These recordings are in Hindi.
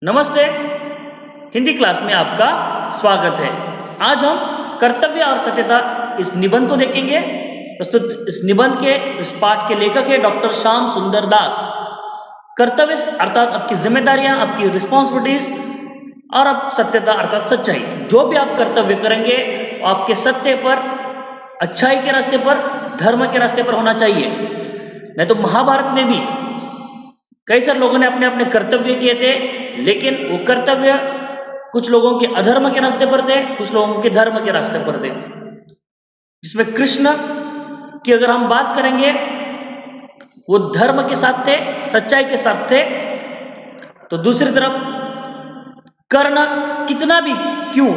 नमस्ते। हिंदी क्लास में आपका स्वागत है। आज हम कर्तव्य और सत्यता इस निबंध को देखेंगे। प्रस्तुत इस निबंध के इस पाठ के लेखक है डॉक्टर श्याम सुंदर दास। कर्तव्य अर्थात आपकी जिम्मेदारियां, आपकी रिस्पॉन्सिबिलिटीज और अब सत्यता अर्थात सच्चाई। जो भी आप कर्तव्य करेंगे आपके सत्य पर, अच्छाई के रास्ते पर, धर्म के रास्ते पर होना चाहिए। नहीं तो महाभारत में भी कई सारे लोगों ने अपने अपने कर्तव्य किए थे, लेकिन वो कर्तव्य कुछ लोगों के अधर्म के रास्ते पर थे, कुछ लोगों के धर्म के रास्ते पर थे। इसमें कृष्ण की अगर हम बात करेंगे, वो धर्म के साथ थे, सच्चाई के साथ थे। तो दूसरी तरफ कर्ण कितना भी क्यों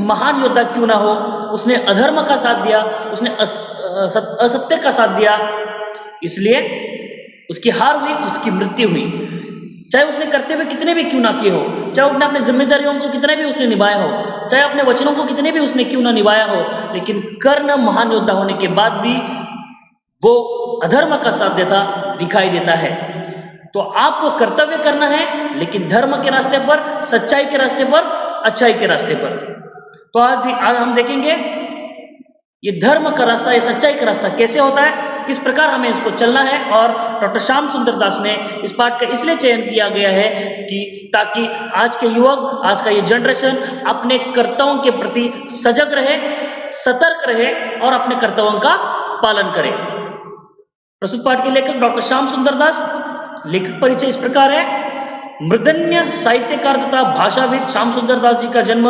महान योद्धा क्यों ना हो, उसने अधर्म का साथ दिया, उसने असत्य का साथ दिया, इसलिए उसकी हार हुई, उसकी मृत्यु हुई। चाहे उसने कर्तव्य कितने भी क्यों ना किए हो, चाहे उसने अपने जिम्मेदारियों को कितने भी उसने निभाया हो, चाहे अपने वचनों को कितने भी उसने क्यों ना निभाया हो, लेकिन कर्ण महान योद्धा होने के बाद भी वो अधर्म का साथ देता दिखाई देता है। तो आपको कर्तव्य करना है, लेकिन धर्म के रास्ते पर, सच्चाई के रास्ते पर, अच्छाई के रास्ते पर। तो आज हम देखेंगे ये धर्म का रास्ता, ये सच्चाई का रास्ता कैसे होता है, किस प्रकार हमें इसको चलना है। और डॉक्टर श्याम सुंदर दास ने इस पाठ का इसलिए चयन किया गया है कि ताकि आज के युवक, आज का ये जनरेशन अपने कर्तव्यों के प्रति सजग रहे, सतर्क रहे और अपने कर्तव्यों का पालन करे। प्रस्तुत पाठ के लेखक डॉक्टर श्याम सुंदर दास। लेखक परिचय इस प्रकार है। मृदन्य साहित्यकार तथा भाषाविद श्याम सुंदर दास जी का जन्म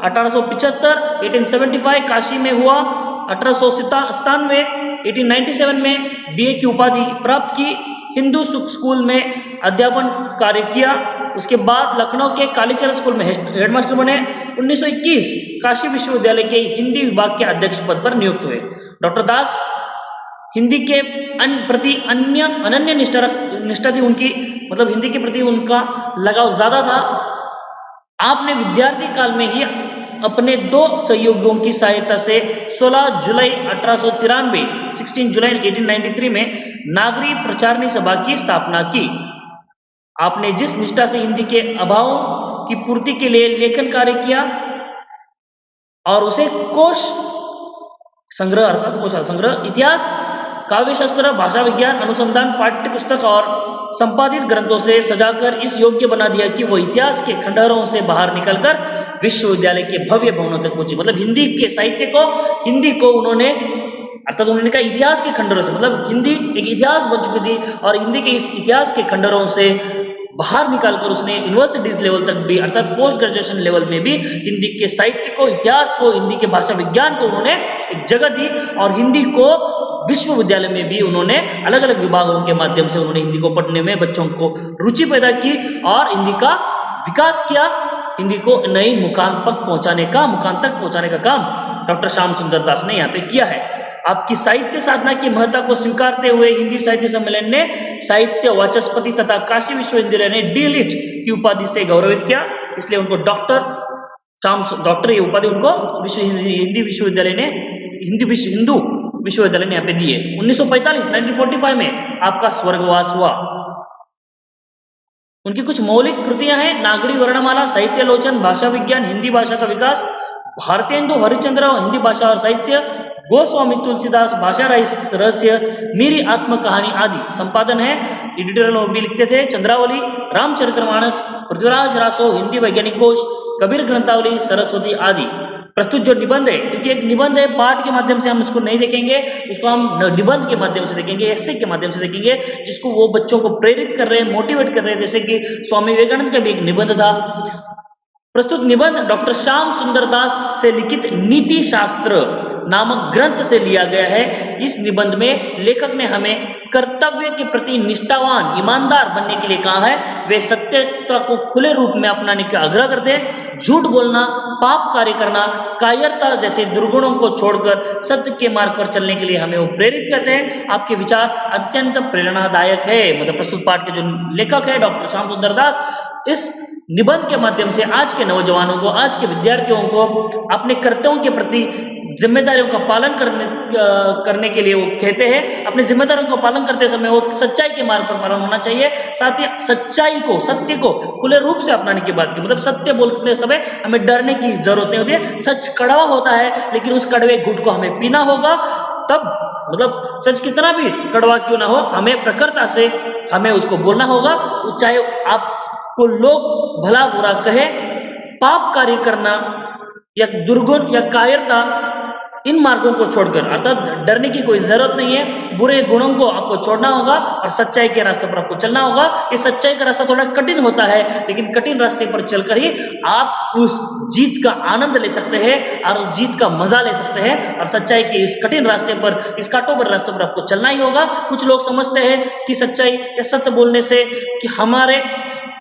1875 काशी में हुआ। 1897 1897 में बीए की उपाधि प्राप्त की। हिंदू स्कूल में अध्यापन कार्य किया। उसके बाद लखनऊ के कालीचरण स्कूल में हेडमास्टर बने। 1921 काशी विश्वविद्यालय के हिंदी विभाग के अध्यक्ष पद पर नियुक्त हुए। डॉक्टर दास हिंदी के प्रति अनन्य निष्ठा थी उनकी, मतलब हिंदी के प्रति उनका लगाव ज्यादा था। आपने विद्यार्थी काल में ही अपने दो सहयोगियों की सहायता से 16 जुलाई 1893 में नागरी प्रचारणी सभा की स्थापना की। आपने जिस निष्ठा से हिंदी के अभावों की पूर्ति के लिए लेखन कार्य किया और उसे कोश संग्रह अर्थात कोश संग्रह, इतिहास, काव्य शास्त्र, भाषा विज्ञान, अनुसंधान, पाठ्य पुस्तक और संपादित ग्रंथों से सजाकर इस योग्य बना दिया कि वो इतिहास के खंडहरों से बाहर निकलकर विश्वविद्यालय के भव्य भवनों तक पहुंची। मतलब हिंदी के साहित्य को, हिंदी को उन्होंने अर्थात उन्होंने कहा इतिहास के खंडहरों से, मतलब हिंदी एक इतिहास बन चुकी थी और हिंदी के इस इतिहास के खंडहरों से बाहर निकालकर उसने यूनिवर्सिटीज लेवल तक भी अर्थात पोस्ट ग्रेजुएशन लेवल में भी हिंदी के साहित्य को, इतिहास को, हिंदी के भाषा विज्ञान को उन्होंने एक जगह दी और हिंदी को विश्वविद्यालय में भी उन्होंने अलग अलग विभागों के माध्यम से उन्होंने हिंदी को पढ़ने में बच्चों को रुचि पैदा की और हिंदी का विकास किया। हिंदी को नई मुकाम तक पहुंचाने का काम डॉक्टर श्याम सुंदर दास ने यहाँ पे किया है। आपकी साहित्य साधना की महत्ता को स्वीकारते हुए हिंदी साहित्य सम्मेलन ने साहित्य वाचस्पति तथा काशी विश्वविद्यालय ने डी.लिट की उपाधि से गौरवित किया। इसलिए उनको डॉक्टर ये उपाधि उनको हिंदू विश्वविद्यालय ने यहाँ पे दिए। 1945 में आपका स्वर्गवास हुआ। उनकी कुछ मौलिक कृतियां हैं: नागरी वर्णमाला, साहित्यालोचन, भाषा विज्ञान, हिंदी भाषा का विकास, भारतेंदु हरिश्चंद्र, हिंदी भाषा और साहित्य, गोस्वामी तुलसीदास, भाषा रहस्य, मेरी आत्म कहानी आदि। संपादन है, एडिटोरियल में भी लिखते थे, चंद्रावली, रामचरितमानस, पृथ्वीराज रासो, हिंदी वैज्ञानिक कोश, कबीर ग्रंथावली, सरस्वती आदि। प्रस्तुत जो निबंध है, क्योंकि एक निबंध है, पाठ के माध्यम से हम उसको नहीं देखेंगे, उसको हम निबंध के माध्यम से देखेंगे, एस्से के माध्यम से देखेंगे, जिसको वो बच्चों को प्रेरित कर रहे हैं, मोटिवेट कर रहे हैं। जैसे कि स्वामी विवेकानंद का भी एक निबंध था। प्रस्तुत निबंध डॉक्टर श्याम सुंदर दास से लिखित नीति शास्त्र नामक ग्रंथ से लिया गया है। इस निबंध में लेखक ने हमें कर्तव्य के प्रति निष्ठावान, ईमानदार बनने के लिए कहा है। वे सत्यता को खुले रूप में अपनाने का आग्रह करते हैं। झूठ बोलना, पाप कार्य करना, कायरता जैसे दुर्गुणों को छोड़कर सत्य के मार्ग पर चलने के लिए हमें वो प्रेरित करते हैं। आपके विचार अत्यंत प्रेरणादायक है। मतलब प्रस्तुत पाठ के जो लेखक है डॉक्टर श्याम सुंदर दास, इस निबंध के माध्यम से आज के नौजवानों को, आज के विद्यार्थियों को अपने कर्तव्यों के प्रति जिम्मेदारियों का पालन करने के लिए वो कहते हैं, अपनी जिम्मेदारियों का पालन करते समय वो सच्चाई के मार्ग पर पालन होना चाहिए। साथ ही सच्चाई को, सत्य को खुले रूप से अपनाने की बात की, मतलब सत्य बोलते समय हमें डरने की जरूरत नहीं होती है। सच कड़वा होता है, लेकिन उस कड़वे घूंट को हमें पीना होगा, तब मतलब सच कितना भी कड़वा क्यों ना हो, हमें प्रखरता से हमें उसको बोलना होगा। चाहे आपको लोग भला बुरा कहे, पाप कार्य करना या दुर्गुण या कायरता, इन मार्गों को छोड़कर, अर्थात डरने की कोई जरूरत नहीं है। बुरे गुणों को आपको छोड़ना होगा और सच्चाई के रास्ते पर आपको चलना होगा। ये सच्चाई का रास्ता थोड़ा कठिन होता है, लेकिन कठिन रास्ते पर चलकर ही आप उस जीत का आनंद ले सकते हैं और उस जीत का मजा ले सकते हैं। और सच्चाई के इस कठिन रास्ते पर, इस कांटों रास्ते पर आपको चलना ही होगा। कुछ लोग समझते हैं कि सच्चाई या सत्य बोलने से कि हमारे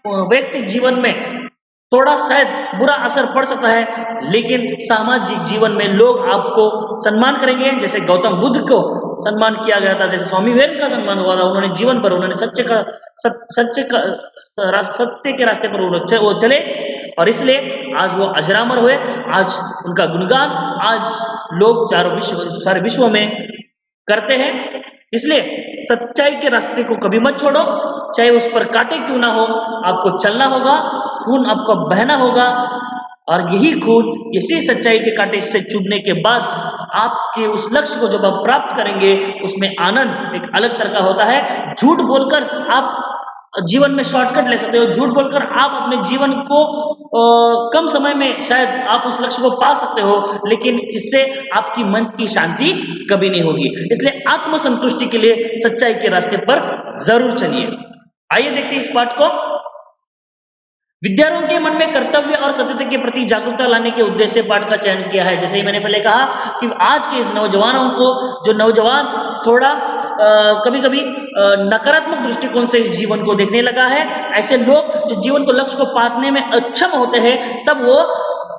व्यक्तिगत जीवन में थोड़ा शायद बुरा असर पड़ सकता है, लेकिन सामाजिक जीवन में लोग आपको सम्मान करेंगे। जैसे गौतम बुद्ध को सम्मान किया गया था, जैसे स्वामी विवेकानंद का सम्मान हुआ था, उन्होंने जीवन भर उन्होंने सत्य के रास्ते पर वो चले और इसलिए आज वो अजरामर हुए। आज उनका गुणगान आज लोग सारे विश्व में करते हैं। इसलिए सच्चाई के रास्ते को कभी मत छोड़ो, चाहे उस पर कांटे क्यों ना हो, आपको चलना होगा, खून आपको बहना होगा और यही खून, इसी सच्चाई के कांटे से चुभने के बाद आपके उस लक्ष्य को जब आप प्राप्त करेंगे, उसमें आनंद एक अलग तरह का होता है। झूठ बोलकर आप जीवन में शॉर्टकट ले सकते हो, झूठ बोलकर आप अपने जीवन को कम समय में शायद आप उस लक्ष्य को पा सकते हो, लेकिन इससे आपकी मन की शांति कभी नहीं होगी। इसलिए आत्मसंतुष्टि के लिए सच्चाई के रास्ते पर जरूर चलिए। आइए देखते हैं इस पाठ को। विद्यार्थियों के मन में कर्तव्य और सत्यता के प्रति जागरूकता लाने के उद्देश्य से पाठ का चयन किया है। जैसे ही मैंने पहले कहा कि आज के इस नौजवानों को, जो नौजवान थोड़ा कभी कभी नकारात्मक दृष्टिकोण से इस जीवन को देखने लगा है, ऐसे लोग जो जीवन को, लक्ष्य को पाने में अक्षम होते हैं, तब वो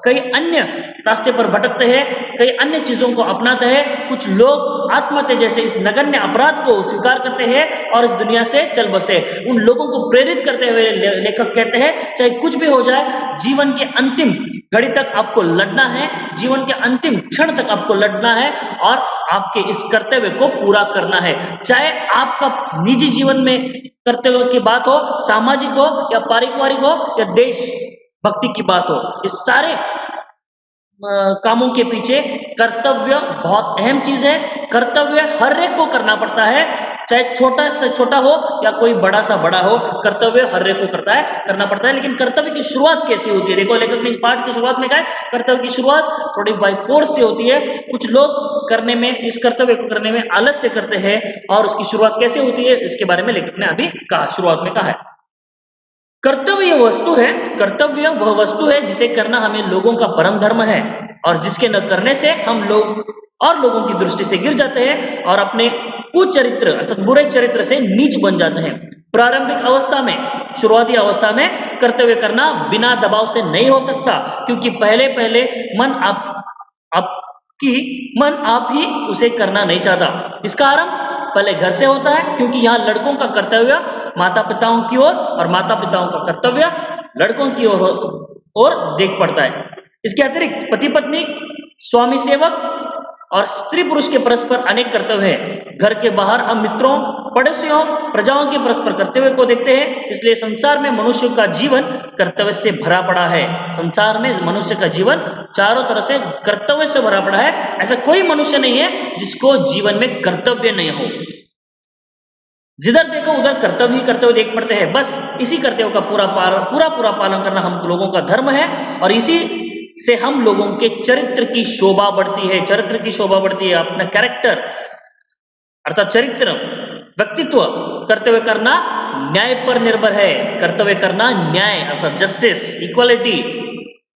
कई अन्य रास्ते पर भटकते हैं, कई अन्य चीजों को अपनाते हैं। कुछ लोग आत्महत्या जैसे इस नगण्य अपराध को स्वीकार करते हैं और इस दुनिया से चल बसते हैं। उन लोगों को प्रेरित करते हुए लेखक कहते हैं, चाहे कुछ भी हो जाए, जीवन के अंतिम घड़ी तक आपको लड़ना है, जीवन के अंतिम क्षण तक आपको लड़ना है और आपके इस कर्तव्य को पूरा करना है। चाहे आपका निजी जीवन में कर्तव्य की बात हो, सामाजिक हो या पारिवारिक हो या देश भक्ति की बात हो, इस सारे कामों के पीछे कर्तव्य बहुत अहम चीज है। कर्तव्य हर एक को करना पड़ता है, चाहे छोटा से छोटा हो या कोई बड़ा सा बड़ा हो, कर्तव्य हर एक को करना पड़ता है। लेकिन कर्तव्य की शुरुआत कैसी होती है? देखो, लेखक ने इस पाठ की शुरुआत में कहा है, कर्तव्य की शुरुआत थोड़ी बाय फोर्स से होती है। कुछ लोग करने में, इस कर्तव्य को करने में आलस्य करते हैं, और उसकी शुरुआत कैसे होती है इसके बारे में लेखक ने अभी कहा, शुरुआत में कहा है। कर्तव्य कर्तव्य वह वस्तु है जिसे करना हमें लोगों का परम धर्म है, और जिसके न करने से हम लोग और लोगों की दृष्टि से गिर जाते हैं और अपने कुचरित्र अर्थात बुरे चरित्र से नीच बन जाते हैं। प्रारंभिक अवस्था में, शुरुआती अवस्था में कर्तव्य करना बिना दबाव से नहीं हो सकता, क्योंकि पहले मन आप ही उसे करना नहीं चाहता। इसका आरंभ पहले घर से होता है, क्योंकि यहाँ लड़कों का कर्तव्य माता पिताओं की ओर और माता पिताओं का कर्तव्य लड़कों की ओर देख पड़ता है। इसके अतिरिक्त पति पत्नी, स्वामी सेवक और स्त्री पुरुष के परस्पर अनेक कर्तव्य हैं। घर के बाहर हम मित्रों, पड़ोसियों, प्रजाओं के परस्पर कर्तव्य को देखते हैं। इसलिए संसार में मनुष्य का जीवन कर्तव्य से भरा पड़ा है। संसार में मनुष्य का जीवन चारों तरफ से कर्तव्य से भरा पड़ा है। ऐसा कोई मनुष्य नहीं है जिसको जीवन में कर्तव्य नहीं हो। जिधर देखो उधर कर्तव्य ही कर्तव्य देख पड़ते हैं। बस इसी कर्तव्य का पूरा पालन करना हम लोगों का धर्म है, और इसी से हम लोगों के चरित्र की शोभा बढ़ती है। चरित्र की शोभा बढ़ती है, अपना कैरेक्टर अर्थात चरित्र, व्यक्तित्व। कर्तव्य करना न्याय पर निर्भर है। कर्तव्य करना न्याय अर्थात जस्टिस, इक्वालिटी,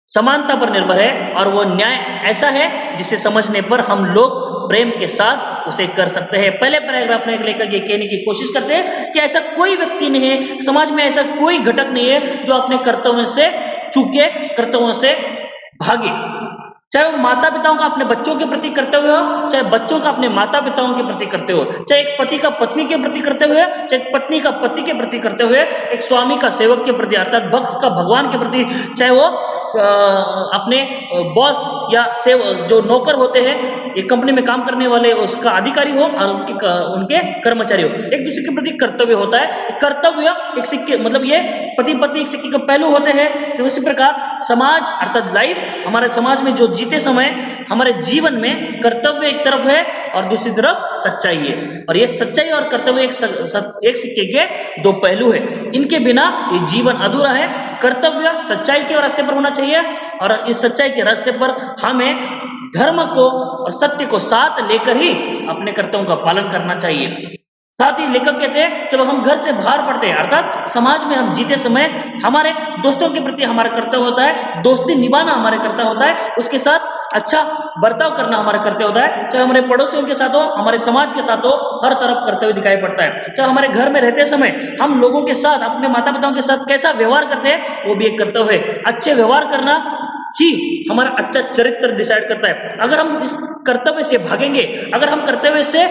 समानता पर निर्भर है, और वो न्याय ऐसा है जिसे समझने पर हम लोग प्रेम के साथ उसे कर सकते हैं। पहले पैराग्राफ में लेखक ये कहने की कोशिश करते हैं कि ऐसा कोई व्यक्ति नहीं है, समाज में ऐसा कोई घटक नहीं है जो अपने कर्तव्य से चूके, कर्तव्यों से भागे। चाहे वो माता पिताओं का अपने बच्चों के प्रति कर्तव्य हो, चाहे बच्चों का अपने माता पिताओं के प्रति कर्तव्य हो, चाहे एक पति का पत्नी के प्रति कर्तव्य है, चाहे एक पत्नी का पति के प्रति कर्तव्य है, एक स्वामी का सेवक के प्रति अर्थात भक्त का भगवान के प्रति, चाहे वो अपने बॉस या जो नौकर होते हैं, एक कंपनी में काम करने वाले, उसका अधिकारी हो और उनके कर्मचारी हो, एक दूसरे के प्रति कर्तव्य होता है। कर्तव्य एक सिक्के, मतलब ये पति पत्नी एक सिक्के के पहलू होते हैं। तो इसी प्रकार समाज अर्थात लाइफ, हमारे समाज में जो जीते समय हमारे जीवन में कर्तव्य एक तरफ है और दूसरी तरफ सच्चाई है। और ये सच्चाई और कर्तव्य एक सिक्के के दो पहलू है। इनके बिना ये जीवन अधूरा है। कर्तव्य सच्चाई के रास्ते पर होना चाहिए और इस सच्चाई के रास्ते पर हमें धर्म को और सत्य को साथ लेकर ही अपने कर्तव्यों का पालन करना चाहिए। साथ ही लेखक कहते हैं, जब हम घर से बाहर पड़ते हैं अर्थात समाज में हम जीते समय हमारे दोस्तों के प्रति हमारा कर्तव्य होता है, दोस्ती निभाना हमारे कर्तव्य होता है, उसके साथ अच्छा बर्ताव करना हमारा कर्तव्य होता है। चाहे हमारे पड़ोसियों के साथ हो, हमारे समाज के साथ हो, हर तरफ कर्तव्य दिखाई पड़ता है। चाहे हमारे घर में रहते समय हम लोगों के साथ, अपने माता पिताओं के साथ कैसा व्यवहार करते हैं, वो भी एक कर्तव्य है। अच्छे व्यवहार करना ही हमारा अच्छा चरित्र डिसाइड करता है। अगर हम इस कर्तव्य से भागेंगे, अगर हम कर्तव्य से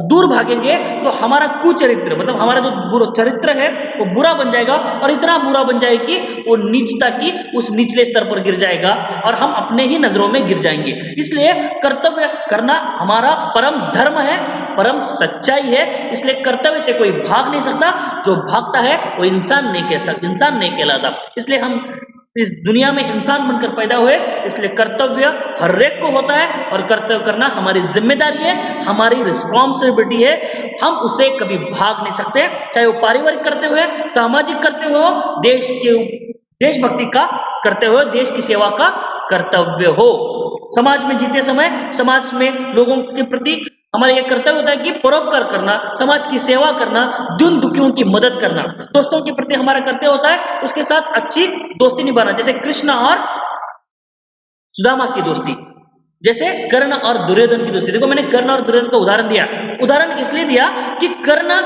दूर भागेंगे, तो हमारा कुचरित्र, मतलब हमारा जो चरित्र है वो बुरा बन जाएगा और इतना बुरा बन जाएगा कि वो नीचता की उस निचले स्तर पर गिर जाएगा और हम अपने ही नजरों में गिर जाएंगे। इसलिए कर्तव्य करना हमारा परम धर्म है, परम सच्चाई है। इसलिए कर्तव्य से कोई भाग नहीं सकता। जो भागता है वो इंसान नहीं कहलाता। इसलिए हम इस दुनिया में इंसान बनकर पैदा हुए, इसलिए कर्तव्य हर एक को होता है और कर्तव्य करना हमारी जिम्मेदारी है, हमारी रिस्पॉन्सिबिलिटी है। हम उससे कभी भाग नहीं सकते, चाहे वो पारिवारिक कर्तव्य हो, सामाजिक कर्तव्य हो, देशभक्ति का कर्तव्य हो, देश की सेवा का कर्तव्य हो। समाज में जीते समय समाज में लोगों के प्रति हमारा यह कर्तव्य होता है कि परोपकार करना, समाज की सेवा करना, दीन दुखियों की मदद करना। दोस्तों के प्रति हमारा कर्तव्य होता है उसके साथ अच्छी दोस्ती निभाना, जैसे कृष्ण और सुदामा की दोस्ती, जैसे कर्ण और दुर्योधन की दोस्ती। देखो मैंने कर्ण और दुर्योधन का उदाहरण दिया, उदाहरण इसलिए दिया कि कर्ण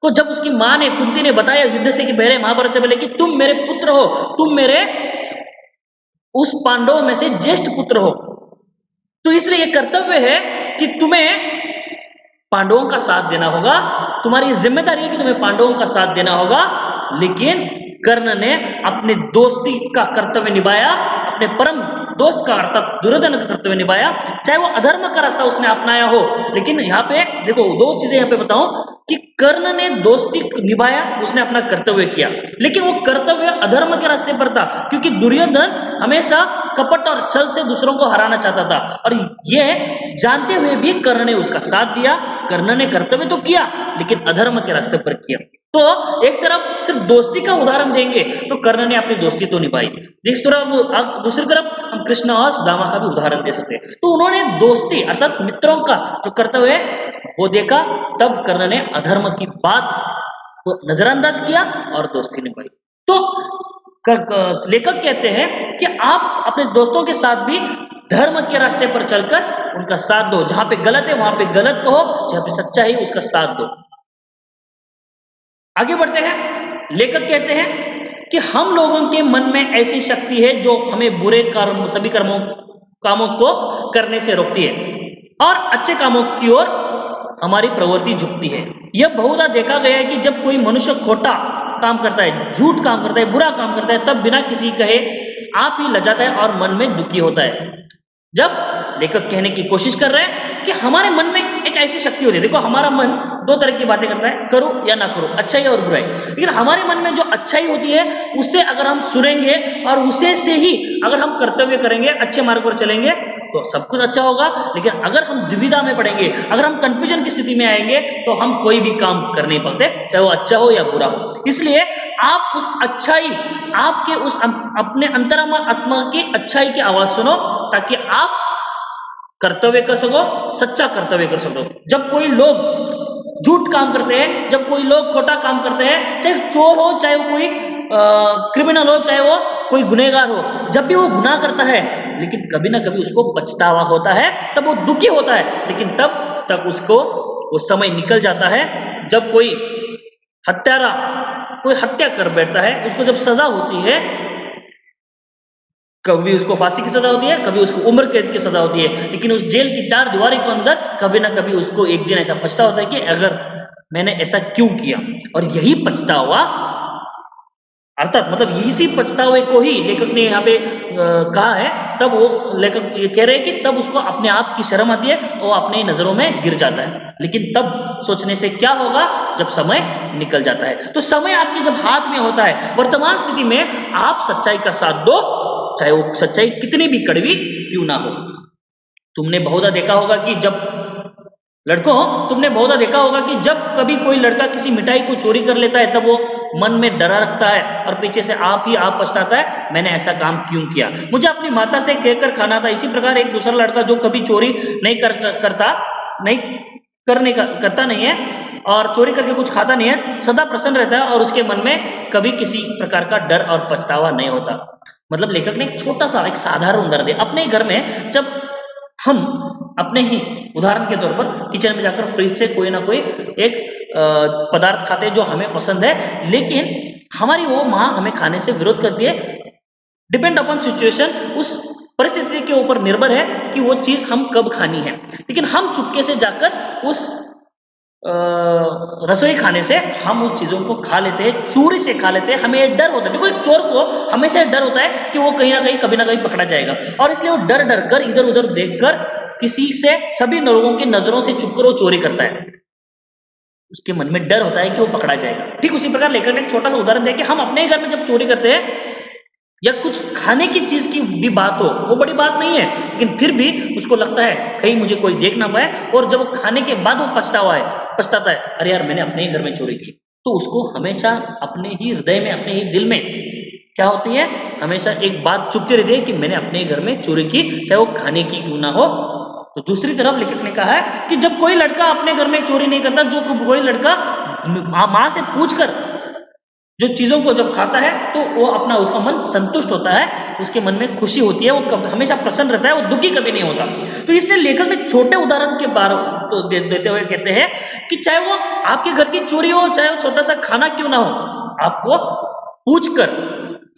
को जब उसकी मां ने, कुंती ने बताया युद्ध से कि पहले, महाभारत से पहले, कि तुम मेरे पुत्र हो, तुम मेरे उस पांडवों में से ज्येष्ठ पुत्र हो, तो इसलिए यह कर्तव्य है कि तुम्हें पांडवों का साथ देना होगा, तुम्हारी जिम्मेदारी है कि तुम्हें पांडवों का साथ देना होगा। लेकिन कर्ण ने अपने दोस्ती का कर्तव्य निभाया, अपने परम दोस्त का अर्थात दुर्योधन का कर्तव्य निभाया, चाहे वो अधर्म का रास्ता उसने अपनाया हो। लेकिन यहाँ पे देखो दो चीजें यहाँ पे बताऊं कि कर्ण ने दोस्ती निभाया, उसने अपना कर्तव्य किया, लेकिन वो कर्तव्य अधर्म के रास्ते पर था, क्योंकि दुर्योधन हमेशा कपट और छल से दूसरों को हराना चाहता था और ये जानते हुए भी कर्ण ने उसका साथ दिया। कर्ण ने कर्तव्य तो किया लेकिन अधर्म के रास्ते पर किया। तो एक तरफ सिर्फ दोस्ती का उदाहरण देंगे तो कर्ण ने अपनी दोस्ती तो निभाई, दूसरी तरफ हम कृष्ण और सुदामा का भी उदाहरण दे सकते हैं। तो उन्होंने दोस्ती अर्थात मित्रों का जो कर्तव्य है वो देखा, तब कर्ण ने अधर्म की बात को नजरअंदाज किया और दोस्ती निभाई। तो लेखक कहते हैं कि आप अपने दोस्तों के साथ भी धर्म के रास्ते पर चलकर उनका साथ दो, जहां पे गलत है वहां पे गलत कहो, जहां पे सच्चा है उसका साथ दो। आगे बढ़ते हैं। लेखक कहते हैं कि हम लोगों के मन में ऐसी शक्ति है जो हमें बुरे कर्म, सभी कामों को करने से रोकती है और अच्छे कामों की ओर हमारी प्रवृत्ति झुकती है। यह बहुधा देखा गया है कि जब कोई मनुष्य खोटा काम करता है, झूठ काम करता है, बुरा काम करता है, तब बिना किसी कहे आप ही लजाता है और मन में दुखी होता है। जब लेखक कहने की कोशिश कर रहे हैं कि हमारे मन में एक ऐसी शक्ति होती है, देखो हमारा मन दो तरह की बातें करता है, करो या ना करो, अच्छाई और बुराई। लेकिन हमारे मन में जो अच्छाई होती है उससे अगर हम सुनेंगे और उसे से ही अगर हम कर्तव्य करेंगे, अच्छे मार्ग पर चलेंगे तो सब कुछ अच्छा होगा। लेकिन अगर हम दुविधा में पड़ेंगे, अगर हम कंफ्यूजन की स्थिति में आएंगे तो हम कोई भी काम कर नहीं पाते, चाहे वो अच्छा हो या बुरा हो। इसलिए आप उस अच्छाई, आपके उस अपने अंतरात्मा की अच्छाई की आवाज सुनो ताकि आप कर्तव्य कर सको, सच्चा कर्तव्य कर सको। जब कोई लोग झूठ काम करते हैं, जब कोई लोग खोटा काम करते हैं, चाहे चोर हो, चाहे वो कोई क्रिमिनल हो, चाहे वो कोई गुनहगार हो, जब भी वो गुनाह करता है लेकिन कभी ना कभी उसको पछतावा होता है, तब वो दुखी होता है। लेकिन तब तक उसको वो समय निकल जाता है जब कोई हत्यारा कोई हत्या कर बैठता है, उसको जब सजा होती है, कभी उसको फांसी की सजा होती है, कभी उसको उम्र कैद की सजा होती है, लेकिन उस जेल की चार दीवारी के अंदर कभी ना कभी उसको एक दिन ऐसा पछतावा होता है कि अगर मैंने ऐसा क्यों किया। और यही पछतावा अर्थात मतलब इसी पछतावे को ही लेखक ने यहाँ पे कहा है, तब वो लेखक ये कह रहे हैं कि तब उसको अपने आप की शर्म आती है और अपने नजरों में गिर जाता है। लेकिन तब सोचने से क्या होगा, जब समय निकल जाता है। तो समय आपके जब हाथ में होता है, वर्तमान स्थिति में आप सच्चाई का साथ दो, चाहे वो सच्चाई कितनी भी कड़वी क्यों ना हो। तुमने बहुधा देखा होगा कि जब लड़कों, तुमने बहुधा देखा होगा कि जब कभी कोई लड़का किसी मिठाई को चोरी कर लेता है, तब वो मन में डरा रखता है और पीछे से आप पछताता है, मैंने ऐसा काम क्यों किया, मुझे अपनी माता से कहकर खाना था। इसी प्रकार एक दूसरा लड़का जो कभी चोरी नहीं करता नहीं है और चोरी करके कुछ खाता नहीं है, सदा प्रसन्न रहता है और उसके मन में कभी किसी प्रकार का डर और पछतावा नहीं होता। मतलब लेखक ने एक छोटा सा एक साधारण उदाहरण दिया। अपने घर में जब हम अपने ही उदाहरण के तौर पर किचन में जाकर फ्रिज से कोई ना कोई एक पदार्थ खाते हैं जो हमें पसंद है, लेकिन हमारी वो माँ हमें खाने से विरोध करती है। डिपेंड अपॉन सिचुएशन, उस परिस्थिति के ऊपर निर्भर है कि वो चीज हम कब खानी है, लेकिन हम चुपके से जाकर उस रसोई खाने से हम उस चीजों को खा लेते हैं, चोरी से खा लेते हैं। हमें डर होता है, देखो एक चोर को हमेशा डर होता है कि वो कहीं ना कहीं कभी ना कहीं पकड़ा जाएगा, और इसलिए वो डर डर कर इधर उधर देखकर किसी से, सभी लोगों की नजरों से छुपकर वो चोरी करता है। उसके मन में डर होता है कि वो पकड़ा जाएगा। ठीक उसी प्रकार लेखक ने एक छोटा सा उदाहरण दिया कि हम अपने घर में जब चोरी करते हैं या कुछ खाने की चीज की भी बात हो, वो बड़ी बात नहीं है, लेकिन फिर भी उसको लगता है कहीं मुझे कोई देख ना पाए, और जब वो खाने के बाद वो पछताता है, अरे यार मैंने अपने ही घर में चोरी की। तो उसको हमेशा अपने ही हृदय में, अपने ही दिल में क्या होती है, हमेशा एक बात चुभती रहती है कि मैंने अपने घर में चोरी की, चाहे वो खाने की क्यों ना हो। तो दूसरी तरफ लेखक ने कहा है कि जब कोई लड़का अपने घर में चोरी नहीं करता, जो कोई लड़का माँ से पूछकर जो चीजों को जब खाता है, तो वो अपना उसका मन संतुष्ट होता है, उसके मन में खुशी होती है, वो हमेशा प्रसन्न रहता है, वो दुखी कभी नहीं होता। तो इसलिए लेखक ने छोटे उदाहरण के बारे तो देते हुए कहते हैं कि चाहे वो आपके घर की चोरी हो, चाहे वो छोटा सा खाना क्यों ना हो, आपको पूछकर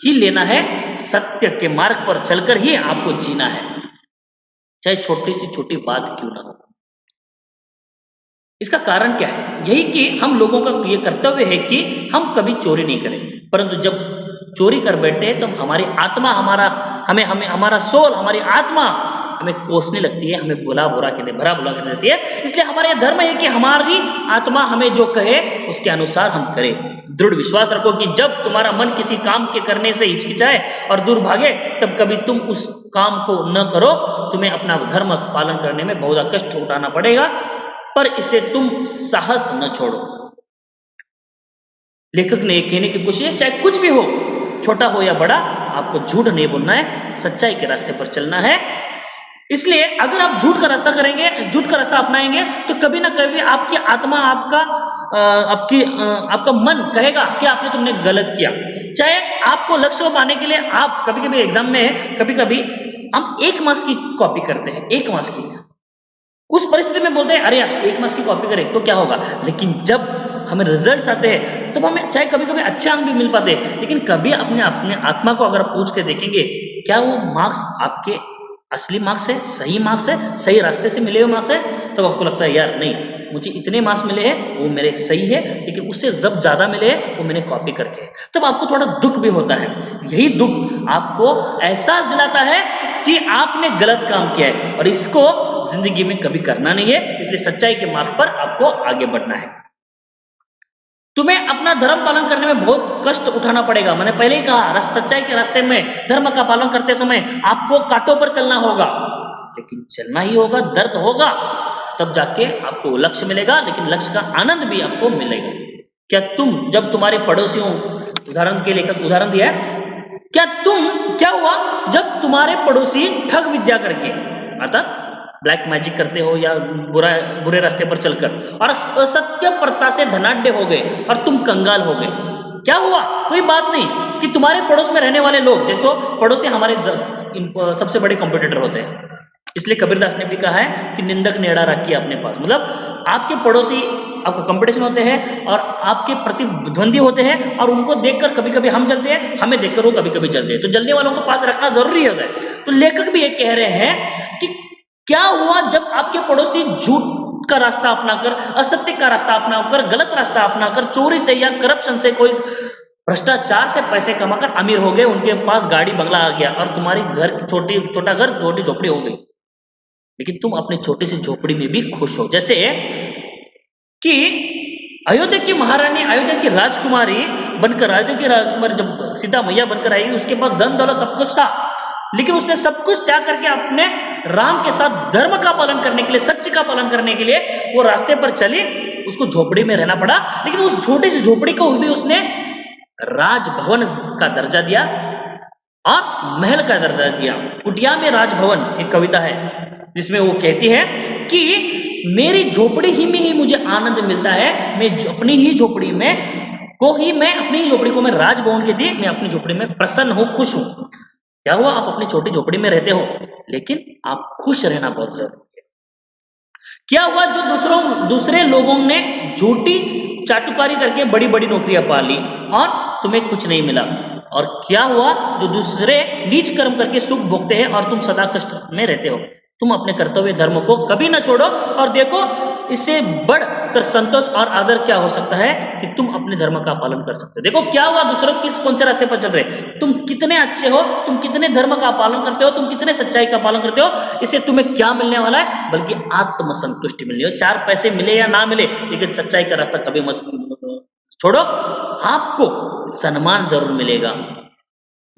ही लेना है, सत्य के मार्ग पर चलकर ही आपको जीना है, चाहे छोटी सी छोटी बात क्यों ना हो। इसका कारण क्या है? यही कि हम लोगों का ये कर्तव्य है कि हम कभी चोरी नहीं करें, परंतु जब चोरी कर बैठते हैं तो हमारी आत्मा हमारा सोल, हमारी आत्मा हमें कोसने लगती है, हमें भरा भरा करने लगती है। इसलिए हमारा यह धर्म है कि हमारी आत्मा हमें जो कहे उसके अनुसार हम करें। दृढ़ विश्वास रखो कि जब तुम्हारा मन किसी काम के करने से हिचकिचाए और दूर भागे, तब कभी तुम उस काम को न करो। तुम्हें अपना धर्म पालन करने में बहुत कष्ट उठाना पड़ेगा, पर इसे तुम साहस न छोड़ो। लेखक ने कहने की कोशिश है, चाहे कुछ भी हो, छोटा हो या बड़ा, आपको झूठ नहीं बोलना है, सच्चाई के रास्ते पर चलना है। इसलिए अगर आप झूठ का रास्ता करेंगे, झूठ का रास्ता अपनाएंगे, तो कभी ना कभी आपकी आत्मा, आपका मन कहेगा कि तुमने गलत किया। चाहे आपको लक्ष्य पाने के लिए आप कभी-कभी एग्जाम में, कभी-कभी हम 1 मार्क्स की कॉपी करते हैं, 1 मार्क्स की, उस परिस्थिति में बोलते हैं अरे यार 1 मार्क्स की कॉपी करें तो क्या होगा, लेकिन जब हमें रिजल्ट्स आते हैं तब हमें चाहे कभी-कभी अच्छे अंक भी मिल पाते हैं, लेकिन कभी अपने आत्मा को अगर पूछ के देखेंगे, क्या वो मार्क्स आपके असली मार्क्स है, सही मार्क्स है, सही रास्ते से मिले हुए मार्क्स है? तब आपको लगता है यार नहीं, मुझे इतने मार्क्स मिले हैं वो मेरे सही है, लेकिन उससे जब ज्यादा मिले हैं वो मैंने कॉपी करके। तब आपको थोड़ा दुख भी होता है। यही दुख आपको एहसास दिलाता है कि आपने गलत काम किया है और इसको जिंदगी में कभी करना नहीं है। इसलिए सच्चाई के मार्ग पर आपको आगे बढ़ना है। तुम्हें अपना धर्म पालन करने में बहुत कष्ट उठाना पड़ेगा। मैंने पहले ही कहा, सच्चाई के रास्ते में धर्म का पालन करते समय आपको कांटों पर चलना होगा, लेकिन चलना ही होगा, दर्द होगा, तब जाके आपको लक्ष्य मिलेगा, लेकिन लक्ष्य का आनंद भी आपको मिलेगा। क्या तुम, जब तुम्हारे पड़ोसियों, उदाहरण के लेकर उदाहरण दिया है, क्या हुआ जब तुम्हारे पड़ोसी ठग विद्या करके, अर्थात ब्लैक मैजिक करते हो या बुरे रास्ते पर चलकर और असत्य प्रथा से धनाढ्य हो गए और तुम कंगाल हो गए? क्या हुआ? कोई बात नहीं कि तुम्हारे पड़ोस में रहने वाले लोग, जिसको पड़ोसी हमारे सबसे बड़े कॉम्पिटिटर होते हैं। इसलिए कबीरदास ने भी कहा है कि निंदक नेड़ा रखिए अपने पास। मतलब आपके पड़ोसी आपका कंपटीशन होते हैं और आपके प्रतिद्वंदी होते हैं, और उनको देखकर कभी कभी हम जलते हैं, हमें देखकर वो कभी कभी जलते हैं, तो जलने वालों को पास रखना जरूरी होता है। तो लेखक भी ये कह रहे हैं कि क्या हुआ जब आपके पड़ोसी झूठ का रास्ता अपनाकर, असत्य का रास्ता अपनाकर, गलत रास्ता अपनाकर, चोरी से या करप्शन से कोई भ्रष्टाचार से पैसे कमाकर अमीर हो गए, उनके पास गाड़ी बंगला आ गया और तुम्हारी घर छोटा घर छोटी झोपड़ी हो गई, लेकिन तुम अपनी छोटी सी झोपड़ी में भी खुश हो। जैसे कि अयोध्या की महारानी, अयोध्या की राजकुमारी बनकर, अयोध्या की राजकुमारी जब सीता मैया बनकर आई, उसके पास धन दौलत सब कुछ था, लेकिन उसने सब कुछ त्याग करके अपने राम के साथ धर्म का पालन करने के लिए, सत्य का पालन करने के लिए वो रास्ते पर चली। उसको झोपड़ी में रहना पड़ा, लेकिन उस छोटी सी झोपड़ी को भी उसने राजभवन का दर्जा दिया और महल का दर्जा दिया। कुटिया में राजभवन एक कविता है जिसमें वो कहती है कि मेरी झोपड़ी ही में ही मुझे आनंद मिलता है, मैं अपनी ही झोपड़ी में मैं अपनी ही झोपड़ी को मैं राजभवन कहती है, मैं अपनी झोपड़ी में प्रसन्न हूँ, खुश हूँ। क्या हुआ, आप अपनी छोटी झोपड़ी में रहते हो, लेकिन आप खुश रहना बहुत जरूरी है। क्या हुआ, जो दूसरे लोगों ने झूठी चाटुकारी करके बड़ी बड़ी नौकरियां पा ली और तुम्हें कुछ नहीं मिला, और क्या हुआ, जो दूसरे नीच कर्म करके सुख भोगते हैं और तुम सदा कष्ट में रहते हो। तुम अपने कर्तव्य धर्म को कभी ना छोड़ो, और देखो इससे बढ़कर संतोष और आदर क्या हो सकता है कि तुम अपने धर्म का पालन कर सकते हो। देखो क्या हुआ, दूसरों कौन से रास्ते पर चल रहे, तुम कितने अच्छे हो, तुम कितने धर्म का पालन करते हो, तुम कितने सच्चाई का पालन करते हो, इससे तुम्हें क्या मिलने वाला है, बल्कि आत्मसंतुष्टि मिलनी है। 4 पैसे मिले या ना मिले, लेकिन सच्चाई का रास्ता कभी मत छोड़ो, आपको सम्मान जरूर मिलेगा।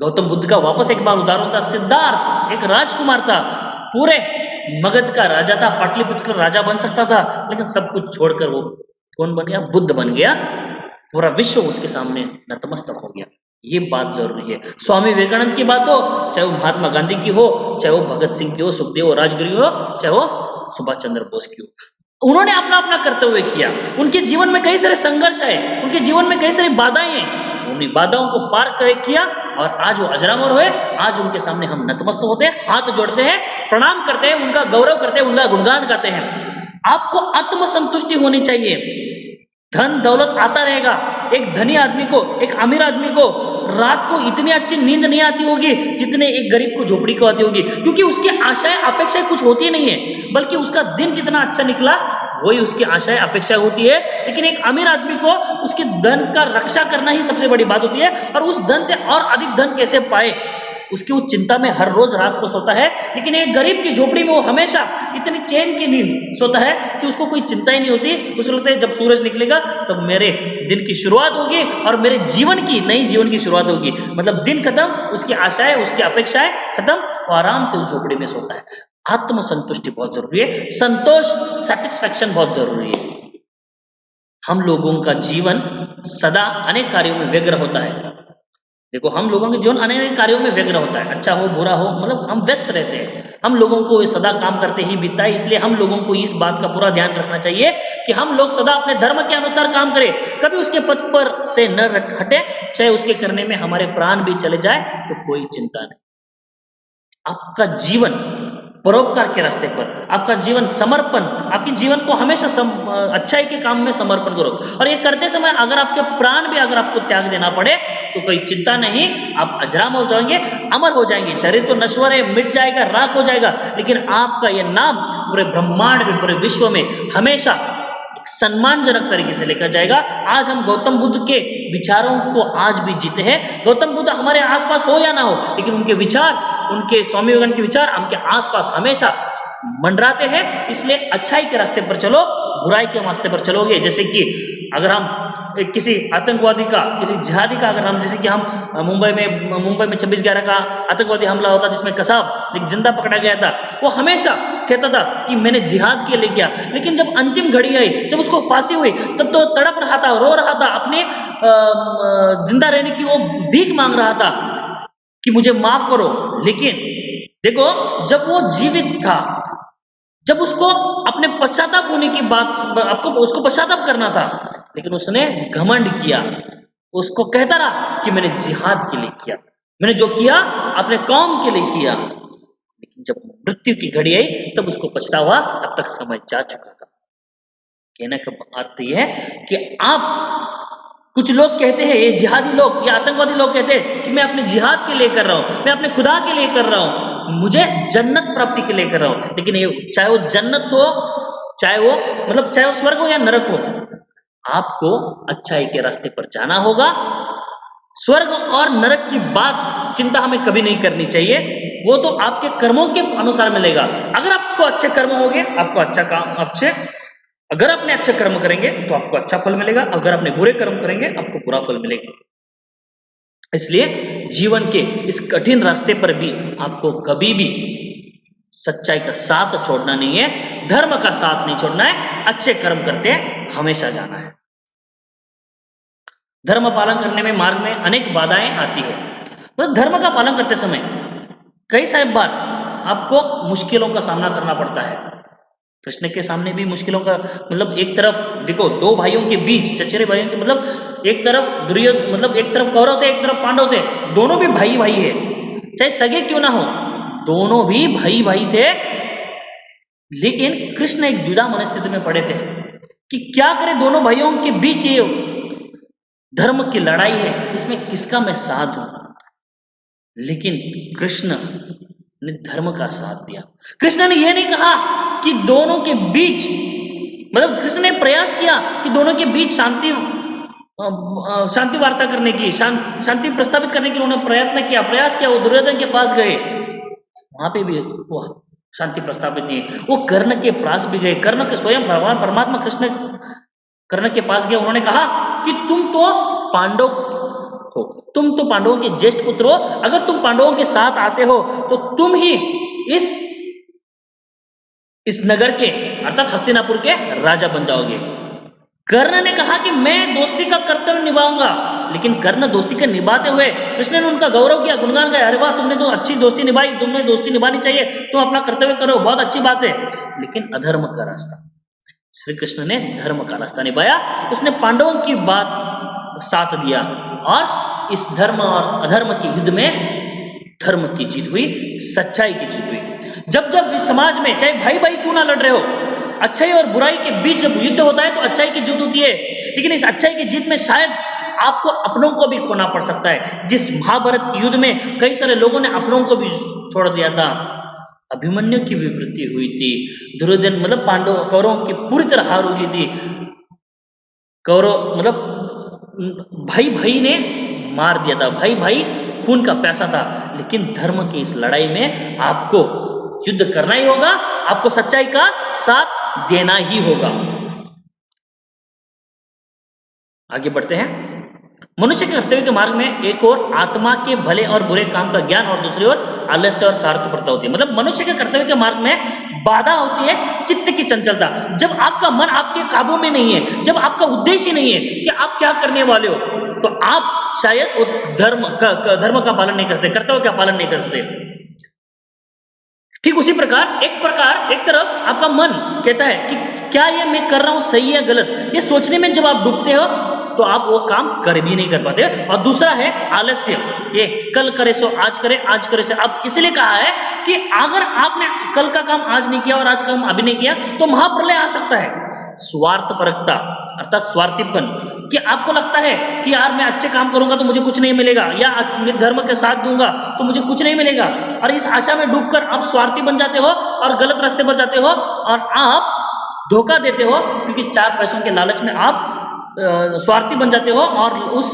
गौतम बुद्ध का वापस एक बार उदाहरण था, सिद्धार्थ एक राजकुमार था, पूरे मगध का राजा था, पाटलिपुत्र का राजा बन सकता था, लेकिन सब कुछ छोड़कर वो कौन बन गया, बुद्ध बन गया। पूरा विश्व उसके सामने नतमस्तक हो गया। ये बात जरूरी है। स्वामी विवेकानंद की बात हो, चाहे वो महात्मा गांधी की हो, चाहे वो भगत सिंह की हो, सुखदेव और राजगुरु हो, चाहे वो सुभाष चंद्र बोस की हो, उन्होंने अपना अपना कर्तव्य किया। उनके जीवन में कई सारे संघर्ष है, उनके जीवन में कई सारी बाधाएं हैं, उन्हीं बाधाओं को पार किया और आज वो अजरामर हुए। आज उनके सामने हम नतमस्तक होते हैं, हाथ जोड़ते हैं, प्रणाम करते हैं, उनका गौरव करते हैं, उनका गुणगान गाते हैं। आपको आत्मसंतुष्टि होनी चाहिए। धन दौलत आता रहेगा, एक धनी आदमी को, एक अमीर आदमी को रात को इतनी अच्छी नींद नहीं आती होगी जितने एक गरीब को झोपड़ी को आती होगी, क्योंकि उसकी आशाएं अपेक्षाएं कुछ होती नहीं है, बल्कि उसका दिन कितना अच्छा निकला वही उसकी आशाएं अपेक्षा होती है। लेकिन एक अमीर आदमी को उसके धन का रक्षा करना ही सबसे बड़ी बात होती है, और उस धन से और अधिक धन कैसे पाए उसकी वो चिंता में हर रोज रात को सोता है। लेकिन एक गरीब की झोपड़ी में वो हमेशा इतनी चैन की नींद सोता है कि उसको कोई चिंता ही नहीं होती। उसको लगता है जब सूरज निकलेगा तब मेरे दिन की शुरुआत होगी और मेरे जीवन की, नई जीवन की शुरुआत होगी। मतलब दिन खत्म, उसकी आशाएं, उसकी अपेक्षाएं खत्म, वो आराम से उस झोपड़ी में सोता है। आत्मसंतुष्टि बहुत जरूरी है, संतोष, सेटिस्फैक्शन बहुत जरूरी है। हम लोगों का जीवन सदा अनेक कार्यों में व्यग्र होता है। देखो, हम लोगों के जीवन अनेक कार्यों में व्यग्र होता है, अच्छा हो बुरा हो, मतलब हम व्यस्त रहते हैं। हम लोगों को ये सदा काम करते ही बीतता है। इसलिए हम लोगों को इस बात का पूरा ध्यान रखना चाहिए कि हम लोग सदा अपने धर्म के अनुसार काम करें, कभी उसके पथ पर से न हटे, चाहे उसके करने में हमारे प्राण भी चले जाए तो कोई चिंता नहीं। आपका जीवन परोपकार के रास्ते पर, आपका जीवन समर्पण, आपके जीवन को हमेशा अच्छाई के काम में समर्पण करो। और ये करते समय अगर आपके प्राण भी अगर आपको त्याग देना पड़े तो कोई चिंता नहीं, आप अजराम हो जाएंगे, अमर हो जाएंगे। शरीर तो नश्वर है, मिट जाएगा, राख हो जाएगा, लेकिन आपका ये नाम पूरे ब्रह्मांड में, पूरे विश्व में हमेशा सम्मानजनक तरीके से लेकर जाएगा। आज हम गौतम बुद्ध के विचारों को आज भी जीते हैं। गौतम बुद्ध हमारे आसपास हो या ना हो, लेकिन उनके विचार, उनके स्वामी विवेकानंद के विचार हमके आसपास हमेशा मंडराते हैं। इसलिए अच्छाई के रास्ते पर चलो, बुराई के रास्ते पर चलोगे। जैसे कि अगर हम किसी आतंकवादी का, किसी जिहादी का, अगर हम, जैसे कि हम मुंबई में 26/11 का आतंकवादी हमला होता जिसमें कसाब एक जिंदा पकड़ा गया था, वो हमेशा कहता था कि मैंने जिहाद के लिए किया। लेकिन जब अंतिम घड़ी आई, जब उसको फांसी हुई, तब तो तड़प रहा था, रो रहा था, अपने जिंदा रहने की वो भीख मांग रहा था कि मुझे माफ करो। लेकिन देखो, जब वो जीवित था, जब उसको अपने पश्चाताप होने की बात, आपको उसको पश्चाताप करना था, लेकिन उसने घमंड किया। उसको कहता रहा कि मैंने जिहाद के लिए किया, मैंने जो किया अपने कौम के लिए किया। लेकिन जब मृत्यु की घड़ी आई तब उसको पछतावा, तब तक समय जा चुका था। कहने का अर्थ यह है कि आप, कुछ लोग कहते हैं, ये जिहादी लोग या आतंकवादी लोग कहते हैं कि मैं अपने जिहाद के लिए कर रहा हूं, मैं अपने खुदा के लिए कर रहा हूं, मुझे जन्नत प्राप्ति के लिए कर रहा हूं। लेकिन ये, चाहे वो जन्नत हो, चाहे वो स्वर्ग हो या नरक हो, आपको अच्छाई के रास्ते पर जाना होगा। स्वर्ग और नरक की बात चिंता हमें कभी नहीं करनी चाहिए, वो तो आपके कर्मों के अनुसार मिलेगा। अगर आपको अच्छे कर्म होंगे आपको अच्छा काम अच्छे, अगर आपने अच्छे कर्म करेंगे तो आपको अच्छा फल मिलेगा, अगर आपने बुरे कर्म करेंगे आपको बुरा फल मिलेगा। इसलिए जीवन के इस कठिन रास्ते पर भी आपको कभी भी सच्चाई का साथ छोड़ना नहीं है, धर्म का साथ नहीं छोड़ना है, अच्छे कर्म करते हमेशा जाना है। धर्म पालन करने में मार्ग में अनेक बाधाएं आती है, मतलब धर्म का पालन करते समय कई सारी बार आपको मुश्किलों का सामना करना पड़ता है। कृष्ण के सामने भी मुश्किलों का, मतलब एक तरफ देखो दो भाइयों के बीच, चचेरे भाइयों के, मतलब एक तरफ दुर्योधन, मतलब एक तरफ कौरव थे एक तरफ पांडव थे, दोनों भी भाई भाई है, चाहे सगे क्यों ना हो, दोनों भी भाई भाई थे। लेकिन कृष्ण एक द्विधा मनस्थिति में पड़े थे कि क्या करें, दोनों भाइयों के बीच ये धर्म की लड़ाई है, इसमें किसका मैं साथ हूं। लेकिन कृष्ण ने धर्म का साथ दिया। कृष्ण ने यह नहीं कहा कि दोनों के बीच, मतलब कृष्ण ने प्रयास किया कि दोनों के बीच शांति वार्ता करने की, शांति प्रस्तावित करने की उन्होंने प्रयत्न किया, प्रयास किया। वो दुर्योधन के पास गए, वहां पे भी वो शांति प्रस्तावित नहीं, वो कर्ण के पास भी गए, कर्ण के स्वयं भगवान परमात्मा कृष्ण कर्ण के पास गए, उन्होंने कहा कि तुम तो पांडव हो, तुम तो पांडवों के ज्येष्ठ पुत्र हो, अगर तुम पांडवों के साथ आते हो तो तुम ही इस नगर के अर्थात हस्तिनापुर के राजा बन जाओगे। कर्ण ने कहा कि मैं दोस्ती का कर्तव्य निभाऊंगा, लेकिन कर्ण दोस्ती के निभाते हुए कृष्ण ने उनका गौरव किया, गुणगान गाया, अरे वाह तुमने तो अच्छी दोस्ती निभाई, तुमने दोस्ती निभानी चाहिए, तुम अपना कर्तव्य करो, बहुत अच्छी बात है। लेकिन अधर्म का रास्ता, श्री कृष्ण ने धर्म का रास्ता निभाया, उसने पांडवों की बात साथ दिया और इस धर्म और अधर्म के युद्ध में धर्म की जीत हुई, सच्चाई की जीत हुई। जब जब इस समाज में चाहे भाई भाई क्यों ना लड़ रहे हो, अच्छाई और बुराई के बीच जब युद्ध होता है तो अच्छाई की जीत होती है, लेकिन इस अच्छाई की जीत में शायद आपको अपनों को भी खोना पड़ सकता है। जिस महाभारत के युद्ध में कई सारे लोगों ने अपनों को भी छोड़ दिया था, अभिमन्यु की भी मृत्यु हुई थी, दुर्योधन मतलब पांडव कौरवों की पूरी तरह हार हो गई थी, कौरव मतलब भाई भाई ने मार दिया था, भाई भाई खून का प्यासा था। लेकिन धर्म की इस लड़ाई में आपको युद्ध करना ही होगा, आपको सच्चाई का साथ देना ही होगा। आगे बढ़ते हैं। मनुष्य के कर्तव्य के मार्ग में एक और आत्मा के भले और बुरे काम का ज्ञान और दूसरी ओर आलस्य और स्वार्थपरता होती है। मतलब मनुष्य के कर्तव्य के मार्ग में बाधा होती है चित्त की चंचलता। जब आपका मन आपके काबू में नहीं है, जब आपका उद्देश्य नहीं है कि आप क्या करने वाले हो, तो आप शायद धर्म का पालन नहीं कर सकते, कर्तव्य का पालन नहीं कर सकते। ठीक उसी प्रकार एक तरफ आपका मन कहता है कि क्या ये मैं कर रहा हूं सही है गलत, ये सोचने में जब आप डूबते हो तो आप वो काम कर भी नहीं कर पाते। और दूसरा है आलस्य, ये कल करे सो आज करे, आज करे सो अब, इसलिए कहा है कि अगर आपने कल का काम आज नहीं किया और आज का काम अभी नहीं किया तो महाप्रलय आ सकता है। स्वार्थपरकता अर्थात स्वार्थीपन, कि आपको लगता है कि यार मैं अच्छे काम करूंगा तो मुझे कुछ नहीं मिलेगा, या मैं धर्म के साथ दूंगा तो मुझे कुछ नहीं मिलेगा, और इस आशा में डूबकर आप स्वार्थी बन जाते हो और गलत रास्ते पर जाते हो और आप धोखा देते हो, क्योंकि चार पैसों के लालच में आप स्वार्थी बन जाते हो और उस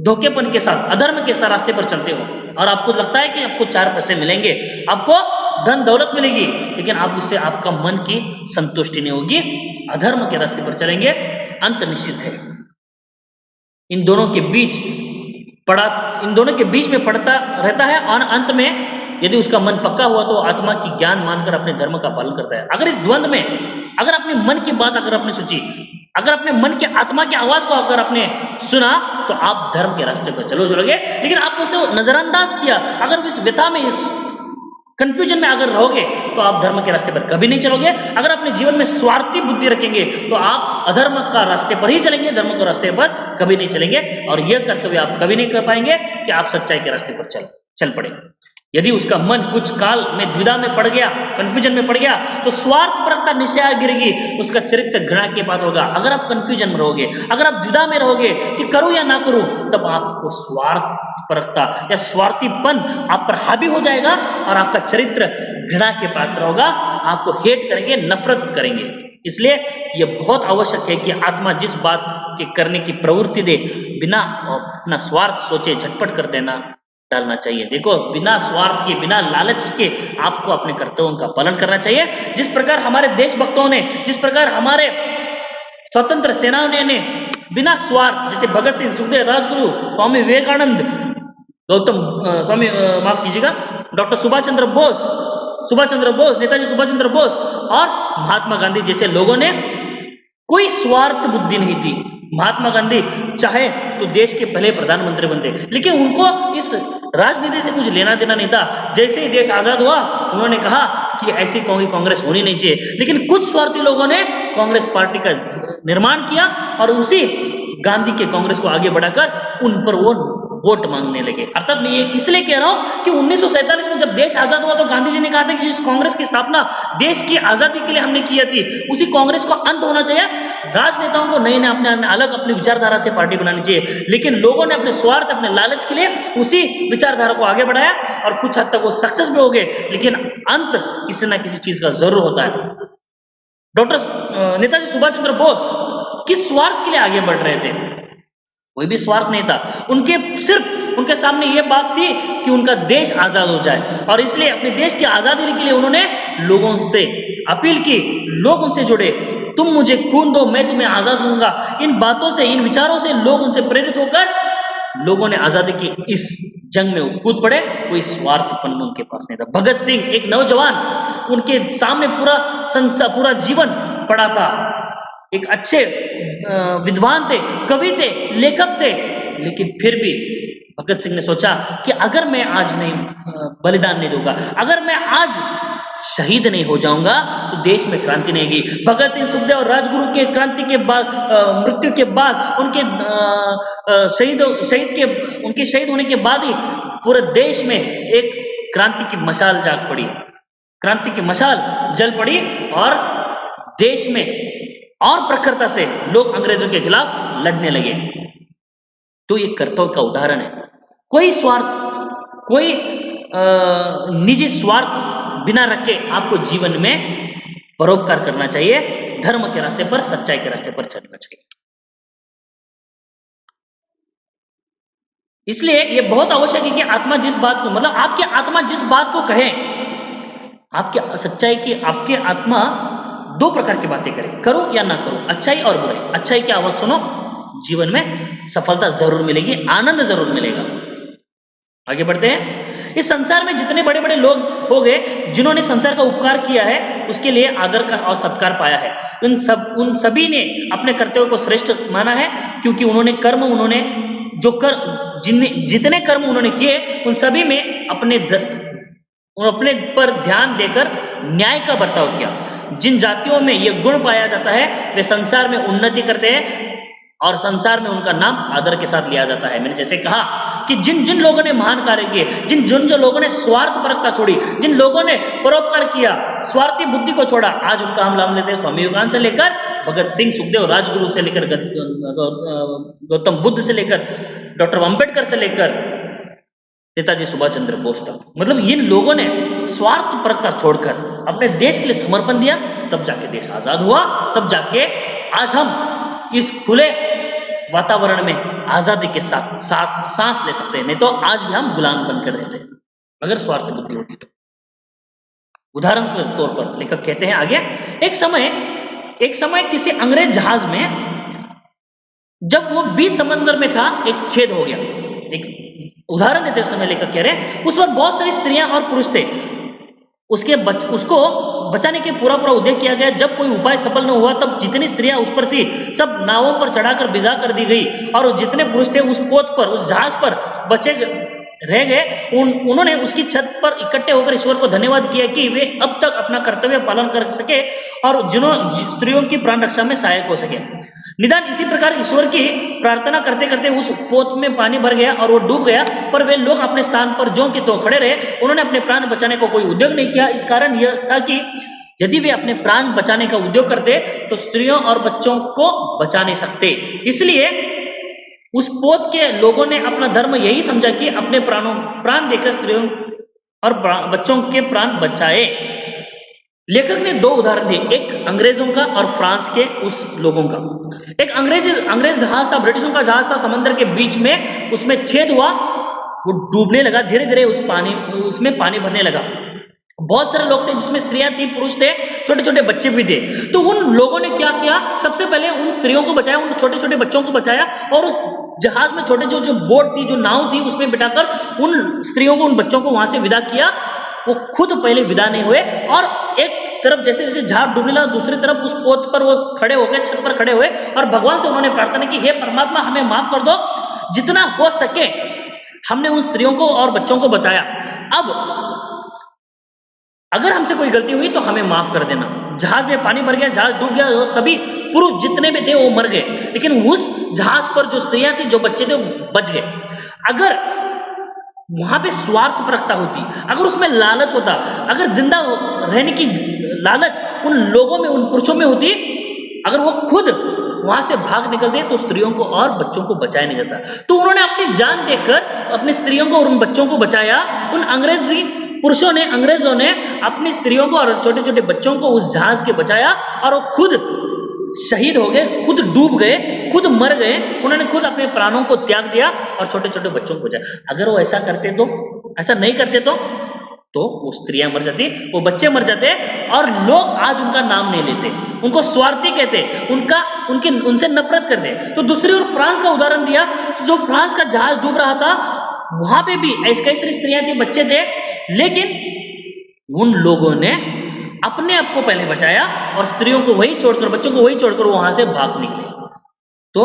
धोखेपन के साथ अधर्म के साथ रास्ते पर चलते हो, और आपको लगता है कि आपको चार पैसे मिलेंगे, आपको धन दौलत मिलेगी, लेकिन आप इससे आपका मन की संतुष्टि नहीं होगी, अधर्म के रास्ते पर चलेंगे, अंत निश्चित है। इन दोनों के बीच में पड़ता रहता है, और अंत में यदि उसका मन पक्का हुआ तो आत्मा की ज्ञान मानकर अपने धर्म का पालन करता है। अगर इस द्वंद में अगर अपने मन की बात अगर आपने सोची, अगर अपने मन के आत्मा की आवाज को अगर आपने सुना तो आप धर्म के रास्ते पर चलोगे, लेकिन आपने उसे नजरअंदाज किया, अगर इस व्यथा में इस कंफ्यूजन में अगर रहोगे तो आप धर्म के रास्ते पर कभी नहीं चलोगे। अगर अपने जीवन में स्वार्थी बुद्धि रखेंगे तो आप अधर्म का रास्ते पर ही चलेंगे, धर्म के रास्ते पर कभी नहीं चलेंगे, और यह कर्तव्य आप कभी नहीं कर पाएंगे कि आप सच्चाई के रास्ते पर चल पड़े। यदि उसका मन कुछ काल में द्विधा में पड़ गया, कंफ्यूजन में पड़ गया, तो स्वार्थपरकता निश्चय गिरेगी, उसका चरित्र घृणा के पात्र होगा। अगर आप कंफ्यूजन में रहोगे, अगर आप द्विधा में रहोगे कि करूं या ना करूं, तब आपको स्वार्थपरकता या स्वार्थीपन आप पर हावी हो जाएगा और आपका चरित्र घृणा के पात्र होगा, आपको हेट करेंगे, नफरत करेंगे। इसलिए यह बहुत आवश्यक है कि आत्मा जिस बात के करने की प्रवृत्ति दे, बिना अपना स्वार्थ सोचे झटपट कर देना डालना चाहिए। देखो, बिना स्वार्थ के, बिना लालच के आपको अपने कर्तव्यों का पालन करना चाहिए। जिस प्रकार हमारे देशभक्तों ने, जिस प्रकार हमारे स्वतंत्र सेनानियों ने बिना स्वार्थ, जैसे भगत सिंह, सुखदेव, राजगुरु, स्वामी विवेकानंद, गौतम माफ कीजिएगा, डॉक्टर सुभाष चंद्र बोस, नेताजी सुभाष चंद्र बोस और महात्मा गांधी जैसे लोगों ने कोई स्वार्थ बुद्धि नहीं थी। महात्मा गांधी चाहे तो देश के पहले प्रधानमंत्री बनते, लेकिन उनको इस राजनीति से कुछ लेना देना नहीं था। जैसे ही देश आजाद हुआ, उन्होंने कहा कि ऐसी कांग्रेस होनी नहीं चाहिए, लेकिन कुछ स्वार्थी लोगों ने कांग्रेस पार्टी का निर्माण किया और उसी गांधी के कांग्रेस को आगे बढ़ाकर उन पर वो वोट मांगने लगे। अर्थात मैं ये इसलिए कह रहा हूं कि 1947 में जब देश आजाद हुआ तो गांधी जी ने कहा था कि जिस कांग्रेस की स्थापना देश की आजादी के लिए हमने की थी, उसी कांग्रेस को अंत होना चाहिए। राजनेताओं को नए नए अपने अलग अपनी विचारधारा से पार्टी बनानी चाहिए, लेकिन लोगों ने अपने स्वार्थ, अपने लालच के लिए उसी विचारधारा को आगे बढ़ाया और कुछ हद तक वो सक्सेस भी हो गए, लेकिन अंत किसी ना किसी चीज का जरूर होता है। डॉक्टर नेताजी सुभाष चंद्र बोस किस स्वार्थ के लिए आगे बढ़ रहे थे? कोई भी स्वार्थ नहीं था। सिर्फ उनके सामने ये बात थी कि उनका देश आजाद हो जाए, और इसलिए अपने देश की आजादी के लिए उन्होंने लोगों से अपील की, लोग उनसे जुड़े, तुम मुझे खून दो, मैं तुम्हें आजाद दूंगा। इन बातों से, इन विचारों से लोग उनसे प्रेरित होकर लोगों ने आजादी की इस जंग में कूद पड़े। कोई स्वार्थपन उनके पास नहीं था। भगत सिंह एक नौजवान, उनके सामने पूरा जीवन पड़ा था, एक अच्छे विद्वान थे, कवि थे, लेखक थे, लेकिन फिर भी भगत सिंह ने सोचा कि अगर मैं आज नहीं बलिदान नहीं दूंगा, अगर मैं आज शहीद नहीं हो जाऊंगा तो देश में क्रांति नहीं आएगी। भगत सिंह, सुखदेव और राजगुरु के क्रांति के बाद, मृत्यु के बाद, उनके उनके शहीद होने के बाद ही पूरे देश में एक क्रांति की मशाल जाग पड़ी, क्रांति की मशाल जल पड़ी और देश में और प्रखरता से लोग अंग्रेजों के खिलाफ लड़ने लगे। तो ये कर्तव्य का उदाहरण है। कोई स्वार्थ, कोई निजी स्वार्थ बिना रखे आपको जीवन में परोपकार करना चाहिए, धर्म के रास्ते पर, सच्चाई के रास्ते पर चलना चाहिए। इसलिए ये बहुत आवश्यक है कि आत्मा जिस बात को, मतलब आपकी आत्मा जिस बात को कहे, आपकी सच्चाई की, आपकी आत्मा दो प्रकार की बातें करे, करो या ना करो, अच्छाई और बुराई। अच्छाई की आवाज सुनो, जीवन में सफलता जरूर मिलेगी, आनंद जरूर मिलेगा। आगे बढ़ते हैं। इस संसार में जितने बड़े बड़े लोग हो गए जिन्होंने संसार का उपकार किया है, उसके लिए आदर का और सत्कार पाया है। उन सभी ने अपने कर्तव्य को श्रेष्ठ माना है, क्योंकि उन्होंने जितने कर्म उन्होंने किए, उन सभी में अपने पर ध्यान देकर न्याय का बर्ताव किया। जिन जातियों में यह गुण पाया जाता है वे संसार में उन्नति करते हैं और संसार में उनका नाम आदर के साथ लिया जाता है। मैंने जैसे कहा कि जिन लोगों ने महान कार्य किए, जिन लोगों ने स्वार्थ परकता छोड़ी, जिन लोगों ने परोपकार किया, स्वार्थी बुद्धि को छोड़ा, आज उनका हम नाम लेते हैं स्वामी विवेकानंद से लेकर भगत सिंह, सुखदेव, राजगुरु से लेकर गौतम बुद्ध से लेकर डॉक्टर अंबेडकर से लेकर नेताजी सुभाष चंद्र बोस तक। मतलब इन लोगों ने स्वार्थ परकता छोड़कर अपने देश के लिए समर्पण दिया, तब जाके देश आजाद हुआ, तब जाके आज हम इस खुले वातावरण में आजादी के साथ सांस ले सकते हैं। नहीं तो आज भी हम गुलाम बनकर रहते हैं अगर स्वार्थ बुद्धि होती तो। उदाहरण के तौर पर लेखक कहते हैं आगे, एक समय किसी अंग्रेज जहाज में जब वो बीच समंदर में था, एक छेद हो गया। एक उदाहरण देते समय लेखक कह रहे हैं, उस पर बहुत सारी स्त्रियां और पुरुष थे। उसको बचाने के पूरा उद्योग किया गया। जब कोई उपाय सफल न हुआ तब जितनी स्त्रियां उस पर थी सब नावों पर चढ़ाकर विदा कर दी गई, और जितने पुरुष थे उस पोत पर, उस जहाज पर बचे रह गए। उन्होंने उसकी छत पर इकट्ठे होकर ईश्वर को धन्यवाद किया कि वे अब तक अपना कर्तव्य पालन कर सके और स्त्रियों की प्राण रक्षा में सहायक हो सके। निदान इसी प्रकार ईश्वर की प्रार्थना करते करते उस पोत में पानी भर गया और वो डूब गया, पर वे लोग अपने स्थान पर ज्यों के त्यों खड़े रहे। उन्होंने अपने प्राण बचाने को कोई उद्योग नहीं किया। इस कारण यह था कि यदि वे अपने प्राण बचाने का उद्योग करते तो स्त्रियों और बच्चों को बचा नहीं सकते। इसलिए उस पोत के लोगों ने अपना धर्म यही समझा कि अपने प्राण देकर स्त्रियों और बच्चों के प्राण बचाए। लेखक ने दो उदाहरण दिए, एक अंग्रेजों का और फ्रांस के उस लोगों का। एक अंग्रेज जहाज था, ब्रिटिशों का जहाज था, समुद्र के बीच में उसमें छेद हुआ, वो डूबने लगा, धीरे धीरे उसमें पानी भरने लगा। बहुत सारे लोग थे जिसमें स्त्रियां थी, पुरुष थे, छोटे छोटे बच्चे भी थे। तो उन लोगों ने क्या किया, सबसे पहले उन स्त्रियों को बचाया, उन छोटे छोटे बच्चों को बचाया, और उस जहाज में छोटे जो बोट थी, जो नाव थी, उसमें बिठाकर उन स्त्रियों को, उन बच्चों को वहां से विदा किया। वो खुद पहले विदा नहीं हुए, और एक तरफ जैसे जैसे जहाज डूबने लगा, दूसरी तरफ उस पोत पर वो खड़े हो गए, छत पर खड़े हुए, और भगवान से उन्होंने प्रार्थना की, हे परमात्मा हमें माफ कर दो, जितना हो सके हमने उन स्त्रियों को और बच्चों को बचाया। अब अगर हमसे कोई गलती हुई तो हमें माफ कर देना। जहाज में पानी भर गया, जहाज डूब गया, वो सभी पुरुष जितने भी थे वो मर गए, लेकिन उस जहाज पर जो स्त्रियां थी, जो बच्चे थे, वो बच गए। अगर वहां पे स्वार्थपरकता होती, अगर उसमें लालच होता, अगर जिंदा रहने की लालच उन लोगों में, उन पुरुषों में होती, अगर वो खुद वहां से भाग निकलते तो स्त्रियों को और बच्चों को बचाया नहीं जाता। तो उन्होंने अपनी जान देकर अपनी स्त्रियों को और उन बच्चों को बचाया। उन अंग्रेजी पुरुषों ने, अंग्रेजों ने अपनी स्त्रियों को और छोटे छोटे बच्चों को उस जहाज के बचाया, और वो खुद शहीद हो गए, खुद डूब गए, खुद मर गए, उन्होंने खुद अपने प्राणों को त्याग दिया और छोटे छोटे बच्चों को बचाया। अगर वो ऐसा करते तो, ऐसा नहीं करते तो वो स्त्रियां मर जाती, वो बच्चे मर जाते, और लोग आज उनका नाम नहीं लेते, उनको स्वार्थी कहते, उनसे नफरत करते। तो दूसरी ओर फ्रांस का उदाहरण दिया, तो जो फ्रांस का जहाज डूब रहा था, वहां पे भी ऐसी कई सारी स्त्रियां थी, बच्चे थे, लेकिन उन लोगों ने अपने आप को पहले बचाया, और स्त्रियों को वही छोड़कर, बच्चों को वही छोड़कर वहां से भाग निकले। तो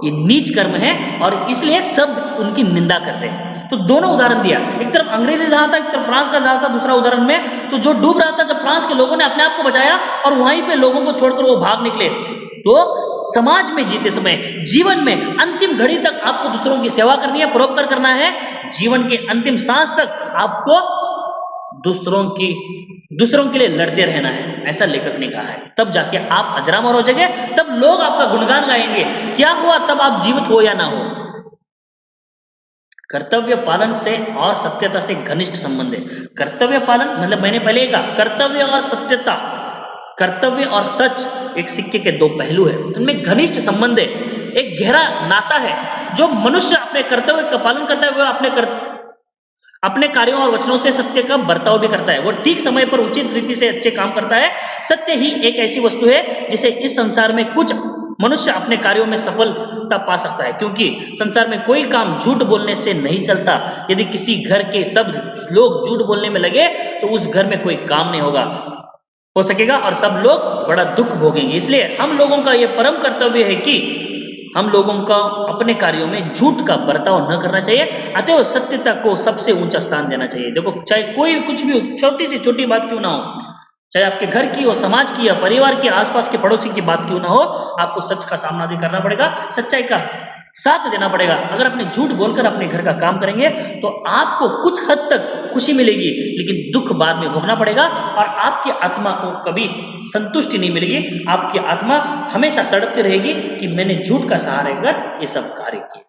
ये नीच कर्म है, और इसलिए सब उनकी निंदा करते हैं। तो दोनों उदाहरण दिया, एक तरफ अंग्रेजी जहाज था, एक तरफ फ्रांस का जहाज था। दूसरा उदाहरण में तो जो डूब रहा था, जब फ्रांस के लोगों ने अपने आप को बचाया और वहीं पे लोगों को छोड़कर वो भाग निकले। तो समाज में जीते समय, जीवन में अंतिम घड़ी तक आपको दूसरों की सेवा करनी है, परोपकार करना है। जीवन के अंतिम सांस तक आपको दूसरों के लिए लड़ते रहना है, ऐसा लेखक ने कहा है। तब जाके आप अजरामर हो जाएंगे, तब लोग आपका गुणगान गाएंगे। क्या हुआ, तब आप जीवित हो या ना हो। कर्तव्य पालन से और सत्यता से घनिष्ठ संबंध है। कर्तव्य पालन मतलब मैंने पहले ही कहा, कर्तव्य और सत्यता, कर्तव्य और सच एक सिक्के के दो पहलू है, उनमें घनिष्ठ संबंध है, एक गहरा नाता है। जो मनुष्य अपने कर्तव्य का पालन करता है, वह अपने कार्यों और वचनों से सत्य का बर्ताव भी करता है, वो ठीक समय पर उचित रीति से अच्छे काम करता है। सत्य ही एक ऐसी वस्तु है जिसे इस संसार में कुछ मनुष्य अपने कार्यों में सफलता पा सकता है, क्योंकि संसार में कोई काम झूठ बोलने से नहीं चलता। यदि किसी घर के सब लोग झूठ बोलने में लगे तो उस घर में कोई काम नहीं हो सकेगा, और सब लोग बड़ा दुख भोगेंगे। इसलिए हम लोगों का यह परम कर्तव्य है कि हम लोगों का अपने कार्यों में झूठ का बर्ताव न करना चाहिए, अतएव सत्यता को सबसे ऊंचा स्थान देना चाहिए। देखो, चाहे कोई कुछ भी छोटी से छोटी बात क्यों ना हो, चाहे आपके घर की हो, समाज की या परिवार के आसपास के पड़ोसी की बात क्यों ना हो, आपको सच का सामना भी करना पड़ेगा, सच्चाई का साथ देना पड़ेगा। अगर अपने झूठ बोलकर अपने घर का काम करेंगे तो आपको कुछ हद तक खुशी मिलेगी, लेकिन दुख बाद में भोगना पड़ेगा, और आपकी आत्मा को कभी संतुष्टि नहीं मिलेगी। आपकी आत्मा हमेशा तड़पती रहेगी कि मैंने झूठ का सहारा लेकर ये सब कार्य किए।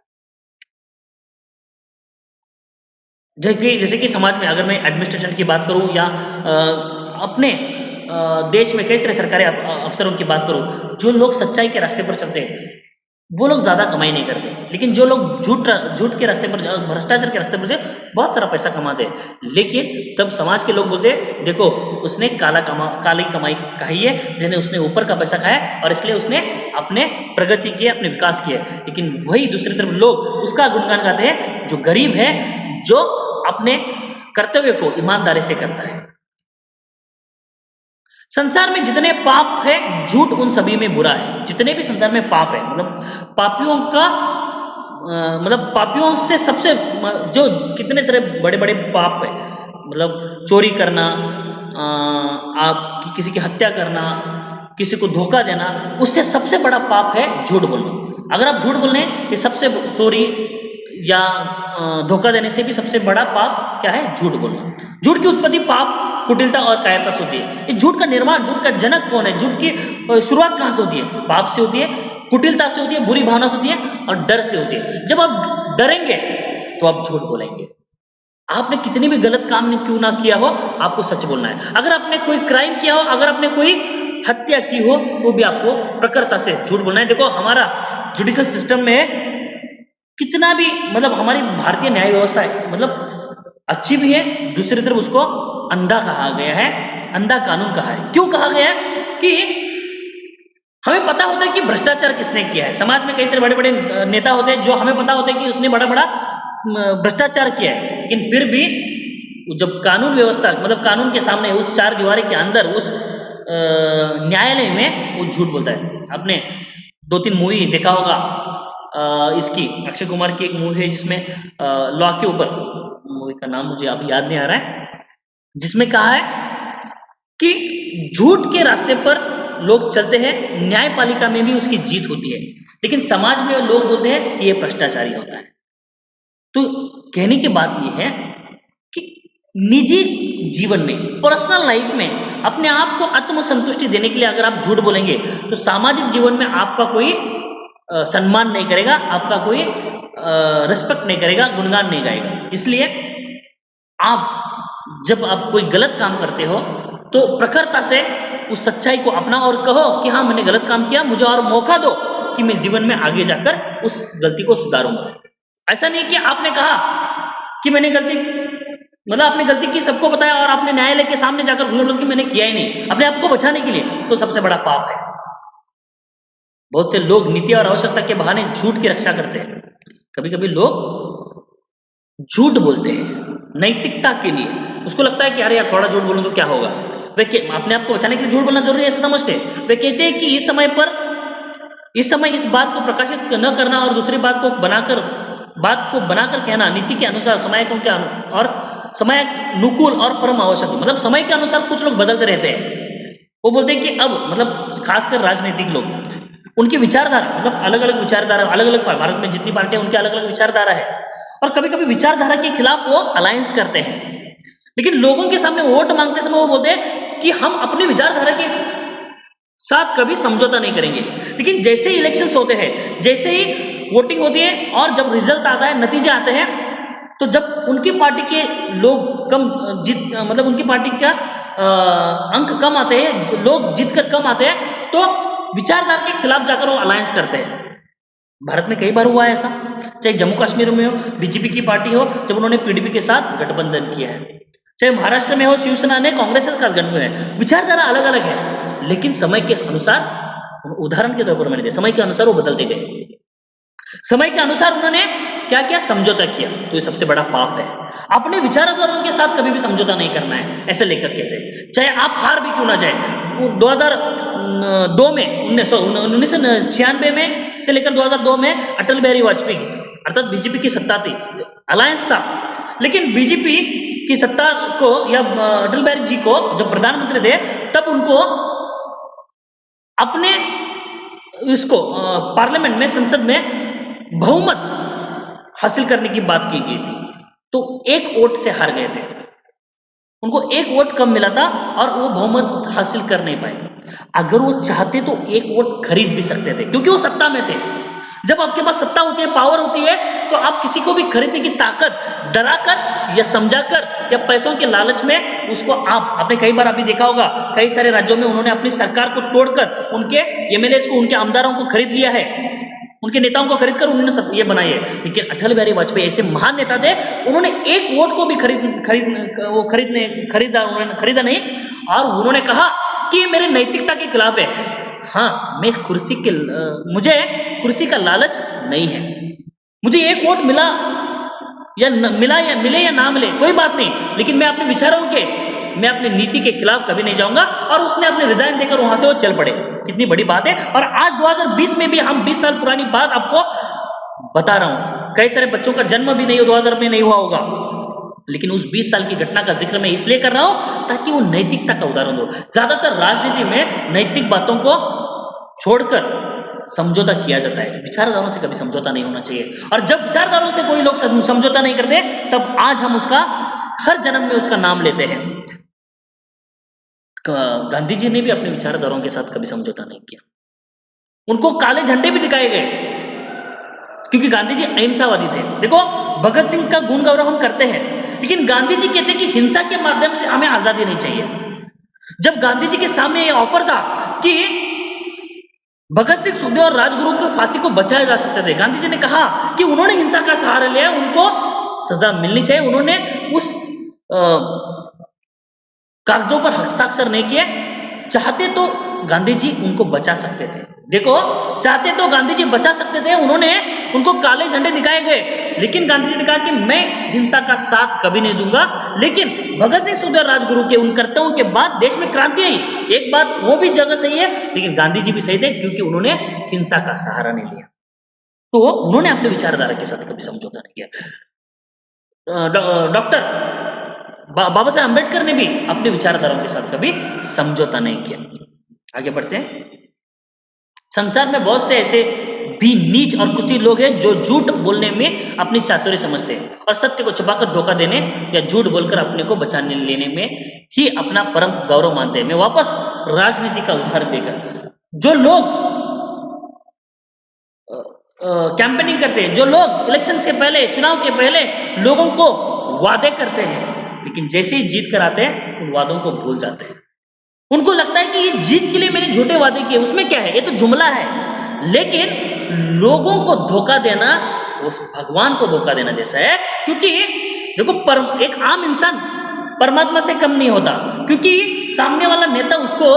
जैसे कि समाज में अगर मैं एडमिनिस्ट्रेशन की बात करूं, या अपने देश में कई सारे सरकारी अफसरों की बात करूं, जो लोग सच्चाई के रास्ते पर चलते हैं वो लोग ज्यादा कमाई नहीं करते, लेकिन जो लोग झूठ के रास्ते पर, भ्रष्टाचार के रास्ते पर बहुत सारा पैसा कमाते हैं। लेकिन तब समाज के लोग बोलते हैं, देखो उसने काली कमाई खाई है, जिन्हें उसने ऊपर का पैसा खाया और इसलिए उसने अपने प्रगति की, अपने विकास किया। लेकिन वही दूसरी तरफ लोग उसका गुणगान गाते हैं जो गरीब है, जो अपने कर्तव्य को ईमानदारी से करता है। संसार में जितने पाप है, झूठ उन सभी में बुरा है। जितने भी संसार में पाप है, मतलब पापियों से सबसे जो कितने सारे बड़े बड़े पाप है, मतलब चोरी करना, आप किसी की हत्या करना, किसी को धोखा देना, उससे सबसे बड़ा पाप है झूठ बोलना। अगर आप झूठ बोलने, ये सबसे चोरी या धोखा देने से भी सबसे बड़ा पाप क्या है? झूठ बोलना। झूठ की उत्पत्ति पाप, कुटिलता और कायरता से होती है। ये झूठ का निर्माण, झूठ का जनक कौन है? झूठ की शुरुआत कहां से होती है? पाप से होती है, कुटिलता से होती है, बुरी भावना से होती है, और डर से होती है। जब आप डरेंगे तो आप झूठ बोलेंगे। आपने कितनी भी गलत काम क्यों ना किया हो, आपको सच बोलना है। अगर आपने कोई क्राइम किया हो, अगर आपने कोई हत्या की हो, तो भी आपको प्रखरता से झूठ बोलना है। देखो हमारा जुडिशियल सिस्टम में कितना भी मतलब हमारी भारतीय न्याय व्यवस्था है मतलब अच्छी भी है, दूसरी तरफ उसको अंधा कहा गया है, अंधा कानून कहा है। क्यों कहा गया है कि हमें पता होता है कि भ्रष्टाचार किसने किया है। समाज में कई सारे बड़े बड़े नेता होते हैं जो हमें पता होता है कि उसने बड़ा बड़ा भ्रष्टाचार किया है, लेकिन फिर भी जब कानून व्यवस्था मतलब कानून के सामने उस चार दीवारी के अंदर उस न्यायालय में वो झूठ बोलता है। आपने 2-3 मूवी देखा होगा, इसकी अक्षय कुमार की एक मूवी है जिसमें लॉ के ऊपर, मूवी का नाम मुझे अभी याद नहीं आ रहा है, जिसमें कहा है कि झूठ के रास्ते पर लोग चलते हैं, न्यायपालिका में भी उसकी जीत होती है, लेकिन समाज में लोग बोलते हैं कि ये भ्रष्टाचारी होता है। तो कहने की बात यह है कि निजी जीवन में, पर्सनल लाइफ में अपने आप को आत्मसंतुष्टि देने के लिए अगर आप झूठ बोलेंगे तो सामाजिक जीवन में आपका कोई सम्मान नहीं करेगा, आपका कोई रिस्पेक्ट नहीं करेगा, गुणगान नहीं गाएगा। इसलिए आप जब आप कोई गलत काम करते हो तो प्रखरता से उस सच्चाई को अपना और कहो कि हाँ मैंने गलत काम किया, मुझे और मौका दो कि मैं जीवन में आगे जाकर उस गलती को सुधारूंगा। ऐसा नहीं कि आपने कहा कि मैंने गलती मतलब आपने गलती की, सबको बताया और आपने न्यायालय के सामने जाकर घूम कि मैंने किया ही नहीं अपने आप को बचाने के लिए, तो सबसे बड़ा पाप है। बहुत से लोग नीति और आवश्यकता के बहाने झूठ की रक्षा करते हैं। कभी कभी लोग झूठ बोलते हैं नैतिकता के लिए, उसको लगता है कि अरे यार थोड़ा झूठ बोलूं तो क्या होगा, वे अपने आप को बचाने के लिए झूठ बोलना जरूरी है ऐसा समझते हैं। वे कहते हैं कि इस समय इस बात को प्रकाशित न करना और दूसरी बात को बनाकर कहना नीति के अनुसार समय के और समय अनुकूल और परम आवश्यक, मतलब समय के अनुसार कुछ लोग बदलते रहते हैं। वो बोलते हैं कि अब मतलब खासकर राजनीतिक लोग, उनकी विचारधारा मतलब अलग अलग विचारधारा, अलग अलग भारत में जितनी पार्टियां उनकी अलग अलग विचारधारा है, और कभी कभी विचारधारा के खिलाफ वो अलायंस करते हैं, लेकिन लोगों के सामने वोट मांगते समय वो बोलते हैं कि हम अपनी विचारधारा के साथ कभी समझौता नहीं करेंगे। लेकिन जैसे ही इलेक्शंस होते हैं, जैसे ही वोटिंग होती है और जब रिजल्ट आता है, नतीजे आते हैं, तो जब उनकी पार्टी के लोग कम मतलब उनकी पार्टी का अंक कम आते हैं, लोग जीत कर कम आते हैं, तो विचारधारा के खिलाफ जाकर वो अलायंस करते हैं। भारत में कई बार हुआ है ऐसा, चाहे जम्मू कश्मीर में हो, बीजेपी की पार्टी हो जब उन्होंने पीडीपी के साथ गठबंधन किया है, चाहे महाराष्ट्र में हो शिवसेना ने कांग्रेस के साथ गठबंधन है। विचारधारा अलग अलग है, लेकिन समय के अनुसार, उदाहरण के तौर पर मैंने दिया, समय के अनुसार वो बदलते गए, समय के अनुसार उन्होंने क्या क्या समझौता किया, तो ये सबसे बड़ा पाप है। अपने विचारधाराओं के साथ कभी भी समझौता नहीं करना है, ऐसे लेखक कहते हैं, चाहे आप हार भी क्यों ना जाए। 2002 में 1996 में से लेकर 2002 में अटल बिहारी वाजपेयी अर्थात बीजेपी की सत्ता थी, अलायंस था, लेकिन बीजेपी की सत्ता को या अटल बिहारी जी को जब प्रधानमंत्री थे तब उनको अपने इसको पार्लियामेंट में, संसद में बहुमत हासिल करने की बात की गई थी, तो एक वोट से हार गए थे, उनको एक वोट कम मिला था और वो बहुमत हासिल कर नहीं पाए। अगर वो चाहते तो एक वोट खरीद भी सकते थे, क्योंकि वो सत्ता में थे। जब आपके पास सत्ता होती है, पावर होती है, तो आप किसी को भी खरीदने की ताकत डराकर या समझाकर या पैसों के लालच में उसको आपने कई बार अभी देखा होगा, कई सारे राज्यों में उन्होंने अपनी सरकार को तोड़कर उनके एमएलए को, उनके आमदारों को खरीद लिया है, उनके नेताओं को खरीदकर उन्होंने सब ये बनाई है। लेकिन अटल बिहारी वाजपेयी ऐसे महान नेता थे, उन्होंने एक वोट को भी खरीदा नहीं, और उन्होंने कहा कि मेरे नैतिकता के खिलाफ है। हाँ, मैं मुझे कुर्सी का लालच नहीं है, मुझे एक वोट मिला या मिले या ना मिले कोई बात नहीं, लेकिन मैं अपने विचारों के, मैं अपनी नीति के खिलाफ कभी नहीं जाऊंगा। और उसने अपने रिजाइन देकर वहां से वो चल पड़े, कितनी बड़ी बात है। और आज 2020 में भी हम 20 साल पुरानी बात आपको बता रहा हूं, कई सारे बच्चों का जन्म भी नहीं 2000 में नहीं हुआ होगा, लेकिन उस 20 साल की घटना का जिक्र मैं इसलिए कर रहा हूं ताकि वो नैतिकता का उदाहरण हो। ज्यादातर राजनीति में नैतिक बातों को छोड़कर समझौता किया जाता है, विचारधाराओं से कभी समझौता नहीं होना चाहिए। और जब विचारधाराओं से कोई लोग समझौता नहीं करते, तब आज हम उसका हर जन्म में उसका नाम लेते हैं। गांधी जी ने भी अपने विचारधाराओं के साथ कभी समझौता नहीं किया, उनको काले झंडे भी दिखाए गए, क्योंकि गांधी जी अहिंसावादी थे। देखो, भगत सिंह का गुण गौरव हम करते हैं, लेकिन गांधी जी कहते हैं कि हिंसा के माध्यम से हमें आजादी नहीं चाहिए। जब गांधी जी के सामने ये ऑफर था कि भगत सिंह, सुखदेव और राजगुरु को फांसी को बचाया जा सकते थे, गांधी जी ने कहा कि उन्होंने हिंसा का सहारा लिया, उनको सजा मिलनी चाहिए। उन्होंने उस कागजों पर हस्ताक्षर नहीं किए। चाहते तो गांधी जी उनको बचा सकते थे। देखो, चाहते तो गांधी जी बचा सकते थे, उन्होंने उनको काले झंडे दिखाए गए, लेकिन गांधी जी ने कहा कि मैं हिंसा का साथ कभी नहीं दूंगा। लेकिन भगत सिंह, सुखदेव, राजगुरु के उन कर्तव्यों के बाद देश में क्रांति आई। एक बात वो भी जगह सही है, लेकिन गांधी जी भी सही थे क्योंकि उन्होंने हिंसा का सहारा नहीं लिया। तो उन्होंने अपने विचारधारा के साथ कभी समझौता नहीं किया। डॉक्टर बाबा साहेब अम्बेडकर ने भी अपने विचारधाराओं के साथ कभी समझौता नहीं किया। आगे बढ़ते हैं। संसार में बहुत से ऐसे भी नीच और कुष्ठी लोग हैं जो झूठ बोलने में अपनी चातुर्य समझते हैं और सत्य को छुपाकर धोखा देने या झूठ बोलकर अपने को बचाने लेने में ही अपना परम गौरव मानते हैं। मैं वापस राजनीति का उदाहरण देकर, जो लोग कैंपेनिंग करते हैं, जो लोग इलेक्शन के पहले, चुनाव के पहले लोगों को वादे करते हैं, लेकिन जैसे ही जीत कर आते हैं उन वादों को भूल जाते हैं। उनको लगता है कि ये जीत के लिए मैंने झूठे वादे किए, उसमें क्या है, ये तो जुमला है। लेकिन लोगों को धोखा देना उस भगवान को धोखा देना जैसा है, क्योंकि देखो एक आम इंसान परमात्मा से कम नहीं होता, क्योंकि सामने वाला नेता उसको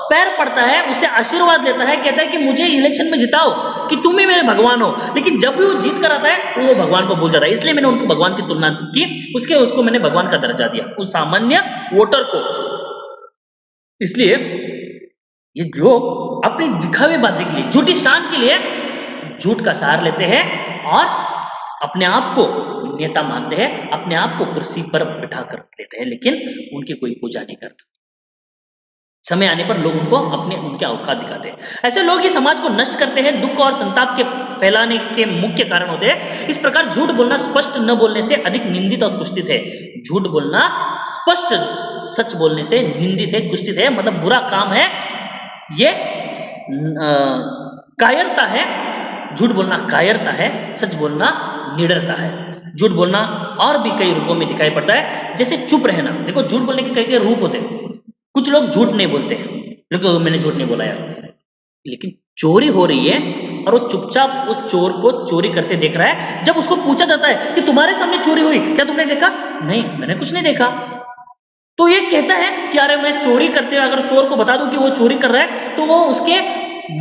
पैर पड़ता है, उसे आशीर्वाद लेता है, कहता है कि मुझे इलेक्शन में जिताओ कि तुम ही मेरे भगवान हो। लेकिन जब भी वो जीत कर आता है तो वो भगवान को भूल जाता है। इसलिए मैंने उनको भगवान की तुलना की, उसको मैंने भगवान का दर्जा दिया उस सामान्य वोटर को। इसलिए ये लोग अपनी दिखावेबाजी के लिए, झूठी शान के लिए झूठ का सहारा लेते हैं और अपने आप को नेता मानते हैं, अपने आप को कुर्सी पर बिठा कर लेते हैं, लेकिन उनकी कोई पूजा नहीं करता। समय आने पर लोग उनके औकात दिखाते हैं। ऐसे लोग ही समाज को नष्ट करते हैं, दुख और संताप के फैलाने के मुख्य कारण होते हैं। इस प्रकार झूठ बोलना स्पष्ट न बोलने से अधिक निंदित और कुष्ठित है। झूठ बोलना स्पष्ट सच बोलने से निंदित है, कुष्ठित है, मतलब बुरा काम है, ये कायरता है। झूठ बोलना कायरता है, सच बोलना निडरता है। झूठ बोलना और भी कई रूपों में दिखाई पड़ता है, जैसे चुप रहना। देखो, झूठ बोलने के कई कई रूप होते हैं। कुछ लोग झूठ नहीं बोलते हैं, लेकिन मैंने झूठ नहीं बोला यार, लेकिन चोरी हो रही है और वो चुपचाप उस चोर को चोरी करते देख रहा है। जब उसको पूछा जाता है कि तुम्हारे सामने चोरी हुई, क्या तुमने देखा? नहीं, मैंने कुछ नहीं देखा। तो ये कहता है कि अरे मैं चोरी करते हुए अगर चोर को बता दूं कि वो चोरी कर रहा है, तो वो उसके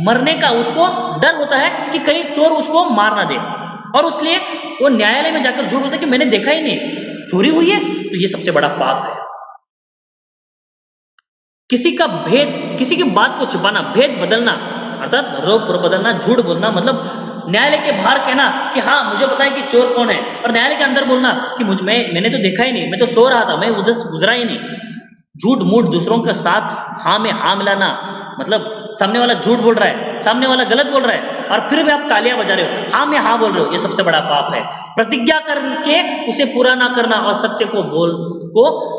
मरने का उसको डर होता है कि कहीं चोर उसको मार ना दे, और उसलिए वो न्यायालय में जाकर झूठ बोलता है कि मैंने देखा ही नहीं, चोरी हुई है। तो ये सबसे बड़ा पाप है। किसी का भेद, किसी की बात को छुपाना, भेद बदलना, अर्थात रूप बदलना, झूठ बोलना, मतलब न्यायालय के बाहर कहना कि हाँ मुझे पता है कि चोर कौन है, और न्यायालय के अंदर बोलना कि मैंने तो देखा ही नहीं, मैं तो सो रहा था, मैं उधर से गुजरा ही नहीं। झूठ मूठ दूसरों के साथ हाँ में हाँ मिलाना, मतलब सामने वाला झूठ बोल रहा है, सामने वाला गलत बोल रहा है, और फिर भी आप तालियां बजा रहे हो, हाँ में हाँ बोल रहे हो, ये सबसे बड़ा पाप है। प्रतिज्ञा करके उसे पूरा ना करना और सत्य को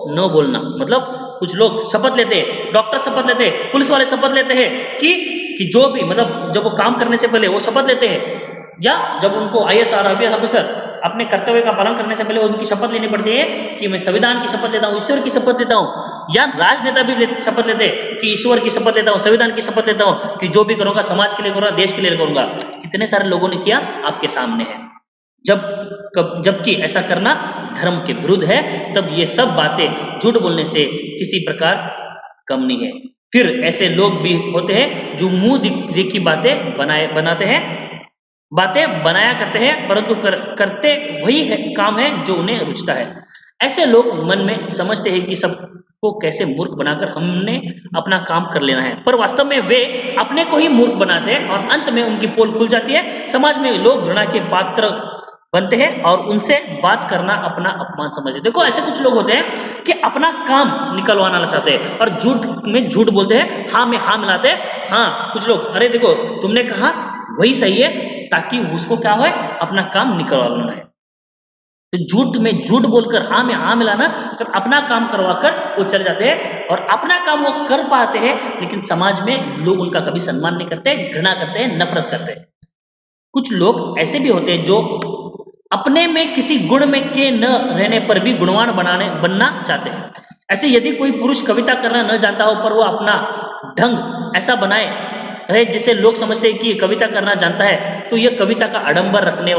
न बोलना, मतलब कुछ लोग शपथ लेते हैं, डॉक्टर शपथ लेते हैं, पुलिस वाले शपथ लेते हैं कि जो भी, मतलब जब वो काम करने से पहले वो शपथ लेते हैं, या जब उनको IAS और IPS ऑफिसर अपने कर्तव्य का पालन करने से पहले उनकी शपथ लेनी पड़ती है कि मैं संविधान की शपथ लेता हूँ, ईश्वर की शपथ लेता हूँ, या राजनेता भी शपथ लेते हैं कि ईश्वर की शपथ लेता हूँ, संविधान की शपथ लेता हूँ कि जो भी करूंगा समाज के लिए करूंगा, देश के लिए करूंगा। कितने सारे लोगों ने किया, आपके सामने है। जबकि ऐसा करना धर्म के विरुद्ध है, तब ये सब बातें झूठ बोलने से किसी प्रकार कम नहीं है। फिर ऐसे लोग भी होते हैं जो मुंह देखी बातें बनाते हैं, बातें बनाया करते हैं, परंतु करते वही काम है जो उन्हें रुचता है। ऐसे लोग मन में समझते हैं कि सबको कैसे मूर्ख बनाकर हमने अपना काम कर लेना है, पर वास्तव में वे अपने को ही मूर्ख बनाते हैं और अंत में उनकी पोल खुल जाती है। समाज में लोग घृणा के पात्र बनते हैं और उनसे बात करना अपना अपमान समझते हैं। देखो, ऐसे कुछ लोग होते हैं कि अपना काम निकलवाना चाहते हैं और झूठ में झूठ बोलते हैं, हाँ में हाँ मिलाते हैं। हाँ, कुछ लोग, अरे देखो तुमने कहा वही सही है, ताकि उसको क्या हो, अपना काम निकलवाना है। तो झूठ में झूठ बोलकर हाँ में हाँ मिलाना, कर अपना काम करवाकर वो चले जाते हैं और अपना काम वो कर पाते हैं, लेकिन समाज में लोग उनका कभी सम्मान नहीं करते, घृणा करते हैं, नफरत करते हैं। कुछ लोग ऐसे भी होते हैं जो अपने में किसी गुण में के न रहने पर भी गुणवान बनना चाहते हैं। ऐसे यदि कोई पुरुष कविता करना न जानता हो पर वो अपना ढंग ऐसा बनाए रहे जिसे लोग समझते हैं कि ये कविता करना जानता है, तो यह कविता का आडंबर रखने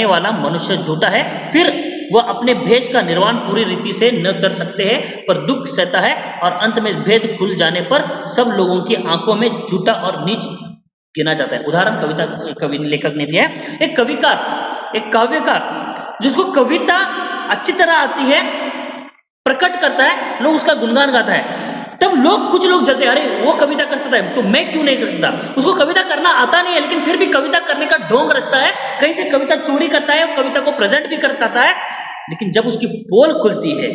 वाला मनुष्य झूठा है। फिर वह अपने भेष का निर्वाण पूरी रीति से न कर सकते हैं पर दुख सहता है और अंत में भेद खुल जाने पर सब लोगों की आंखों में झूठा और नीच गिना जाता है। उदाहरण कवि लेखक ने दिया है। एक काव्यकार जिसको कविता अच्छी तरह आती है, प्रकट करता है, लोग उसका गुणगान गाता है, तब कुछ लोग जलते हैं, अरे वो कविता कर सकता है तो मैं क्यों नहीं कर सकता। उसको कविता करना आता नहीं है लेकिन फिर भी कविता करने का ढोंग रचता है, कहीं से कविता चोरी करता है, कविता को प्रेजेंट भी करता है, लेकिन जब उसकी पोल खुलती है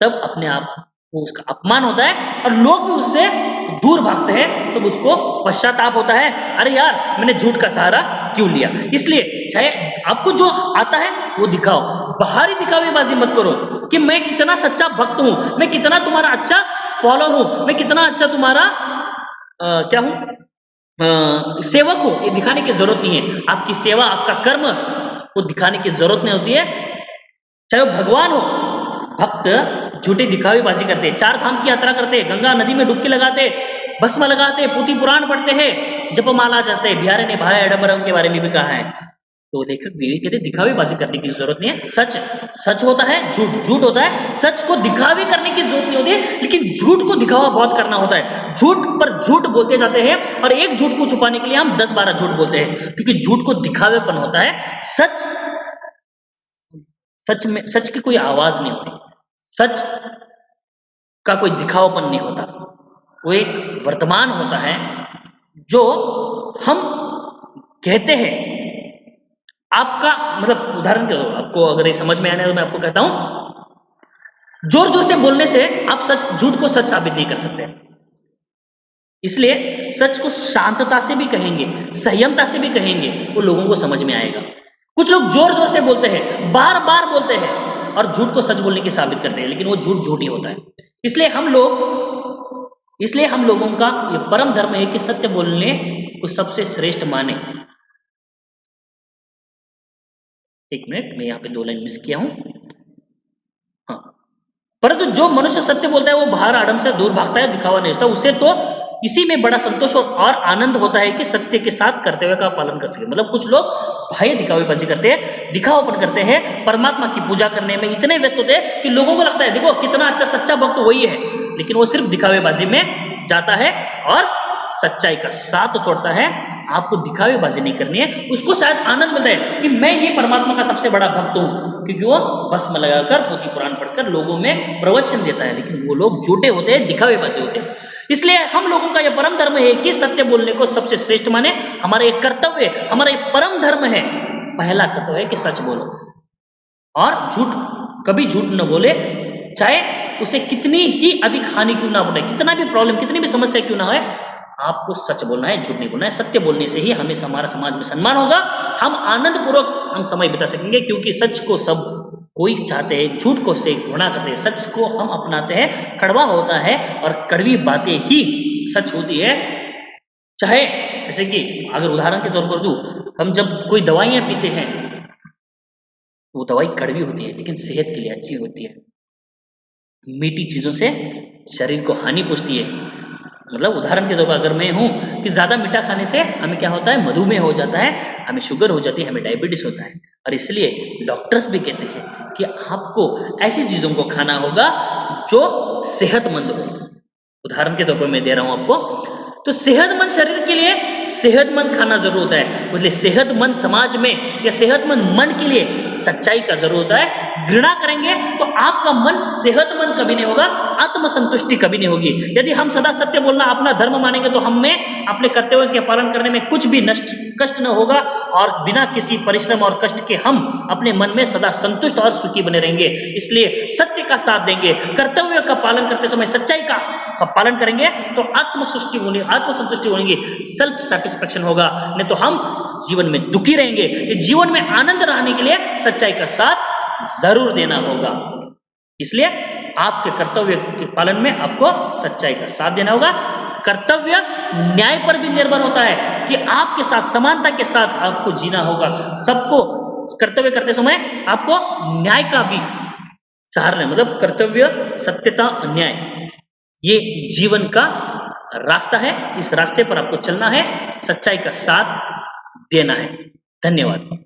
तब अपने आप वो उसका अपमान होता है और लोग भी उससे दूर भागते हैं, तब उसको पश्चाताप होता है, अरे यार मैंने झूठ का सहारा क्यों लिया। इसलिए चाहे आपको जो आता है वो दिखाओ, बाहरी दिखावेबाजी मत करो कि मैं कितना सच्चा भक्त हूं, मैं कितना तुम्हारा अच्छा फॉलोअर हूं, मैं कितना अच्छा तुम्हारा क्या हूं, सेवक हूं। ये दिखाने की जरूरत नहीं है। आपकी सेवा, आपका कर्म वो दिखाने की जरूरत नहीं होती है। चाहे वो भगवान हो, भक्त झूठी दिखावेबाजी करते हैं, 4 धाम की यात्रा करते हैं, गंगा नदी में डुबकी लगाते, भस्म लगाते, पोथी पुराण पढ़ते हैं, जपमाला जाते हैं। बिहारी ने भाई अडम्बरम के बारे में भी कहा है। तो लेखक भी कहते दिखावेबाजी करने की जरूरत नहीं है। सच सच होता है, झूठ झूठ होता है। सच को दिखावे करने की जरूरत नहीं होती है, लेकिन झूठ को दिखावा बहुत करना होता है। झूठ पर झूठ बोलते जाते हैं और एक झूठ को छुपाने के लिए हम 10-12 झूठ बोलते हैं, क्योंकि झूठ को दिखावेपन होता है। सच की कोई आवाज नहीं होती, सच का कोई दिखावापन नहीं होता, वो एक वर्तमान होता है जो हम कहते हैं। आपका मतलब उदाहरण के तौर आपको अगर ये समझ में आना है तो मैं आपको कहता हूं, जोर जोर से बोलने से आप झूठ को सच साबित नहीं कर सकते। इसलिए सच को शांतता से भी कहेंगे, संयमता से भी कहेंगे, वो लोगों को समझ में आएगा। कुछ लोग जोर जोर से बोलते हैं, बार बार बोलते हैं और झूठ को सच बोलने की साबित करते हैं, लेकिन वो झूठ झूठ ही होता है। इसलिए हम लोगों का ये परम धर्म है कि सत्य बोलने को सबसे श्रेष्ठ माने। एक मिनट, मैं यहाँ पे 2 लाइन मिस किया हूं। हाँ, परंतु जो मनुष्य सत्य बोलता है वो बाहर आडम से दूर भागता है, दिखावा नहीं होता उसे, तो इसी में बड़ा संतोष और आनंद होता है कि सत्य के साथ कर्तव्य का पालन कर सके। मतलब कुछ लोग भाई दिखावेबाजी करते हैं, दिखावापन करते हैं, परमात्मा की पूजा करने में इतने व्यस्त होते हैं कि लोगों को लगता है देखो कितना अच्छा सच्चा भक्त वही है, लेकिन वो सिर्फ दिखावेबाजी में जाता है और सच्चाई का साथ छोड़ता है। आपको दिखावेबाजी नहीं करनी है। उसको शायद आनंद मिलता है कि मैं ये परमात्मा का सबसे बड़ा भक्त हूं, क्योंकि वो भस्म लगाकर पोथी पुराण पढ़कर लोगों में प्रवचन देता है, लेकिन वो लोग झूठे होते हैं, दिखावेबाजी होते हैं। इसलिए हम लोगों का यह परम धर्म है कि सत्य बोलने को सबसे श्रेष्ठ माने। हमारा एक कर्तव्य, हमारा एक परम धर्म है, पहला कर्तव्य है कि सच बोलो और कभी झूठ न बोले, चाहे उसे कितनी ही अधिक हानि क्यों ना पड़े, कितना भी प्रॉब्लम, कितनी भी समस्या क्यों ना हो, आपको सच बोलना है, झूठ नहीं बोलना है। सत्य बोलने से ही हमें हमारा समाज में सम्मान होगा, हम आनंद पूर्वक हम समय बिता सकेंगे, क्योंकि सच को सब कोई चाहते हैं, झूठ को से घृणा करते हैं, सच को हम अपनाते हैं। कड़वा होता है और कड़वी बातें ही सच होती है। चाहे जैसे कि अगर उदाहरण के तौर पर दूं, हम जब कोई दवाइयां पीते हैं वो दवाई कड़वी होती है लेकिन सेहत के लिए अच्छी होती है। मीठी चीजों से शरीर को हानि पहुंचती है। मतलब उदाहरण के तौर पर अगर मैं हूं कि ज्यादा मीठा खाने से हमें क्या होता है, मधुमेह हो जाता है, हमें शुगर हो जाती है, हमें डायबिटीज होता है। और इसलिए डॉक्टर्स भी कहते हैं कि आपको ऐसी चीजों को खाना होगा जो सेहतमंद हो। उदाहरण के तौर पर मैं दे रहा हूं आपको, तो सेहतमंद शरीर के लिए सेहतमंद खाना जरूर होता है, इसलिए सेहतमंद समाज में या सेहतमंद मन के लिए सच्चाई का जरूर होता है। घृणा करेंगे तो आपका मन सेहतमंद कभी नहीं होगा, आत्मसंतुष्टि कभी नहीं होगी। यदि हम सदा सत्य बोलना अपना धर्म मानेंगे तो हमें अपने कर्तव्यों के पालन करने में कुछ भी कष्ट न होगा, और बिना किसी परिश्रम और कष्ट के हम अपने मन में सदा संतुष्ट और सुखी बने रहेंगे। इसलिए सत्य का साथ देंगे, कर्तव्य का पालन करते समय सच्चाई का पालन करेंगे तो आत्मसंतुष्टि होगी, सेल्फ सेटिस्फेक्शन होगा। नहीं तो हम जीवन में दुखी रहेंगे। जीवन में आनंद रहने के लिए सच्चाई का साथ जरूर देना होगा। इसलिए आपके कर्तव्य के पालन में आपको सच्चाई का साथ देना होगा। कर्तव्य न्याय पर भी निर्भर होता है कि आपके साथ समानता के साथ आपको जीना होगा। सबको कर्तव्य करते समय आपको न्याय का भी सहारा लेना, मतलब कर्तव्य, सत्यता, न्याय, ये जीवन का रास्ता है। इस रास्ते पर आपको चलना है, सच्चाई का साथ देना है। धन्यवाद।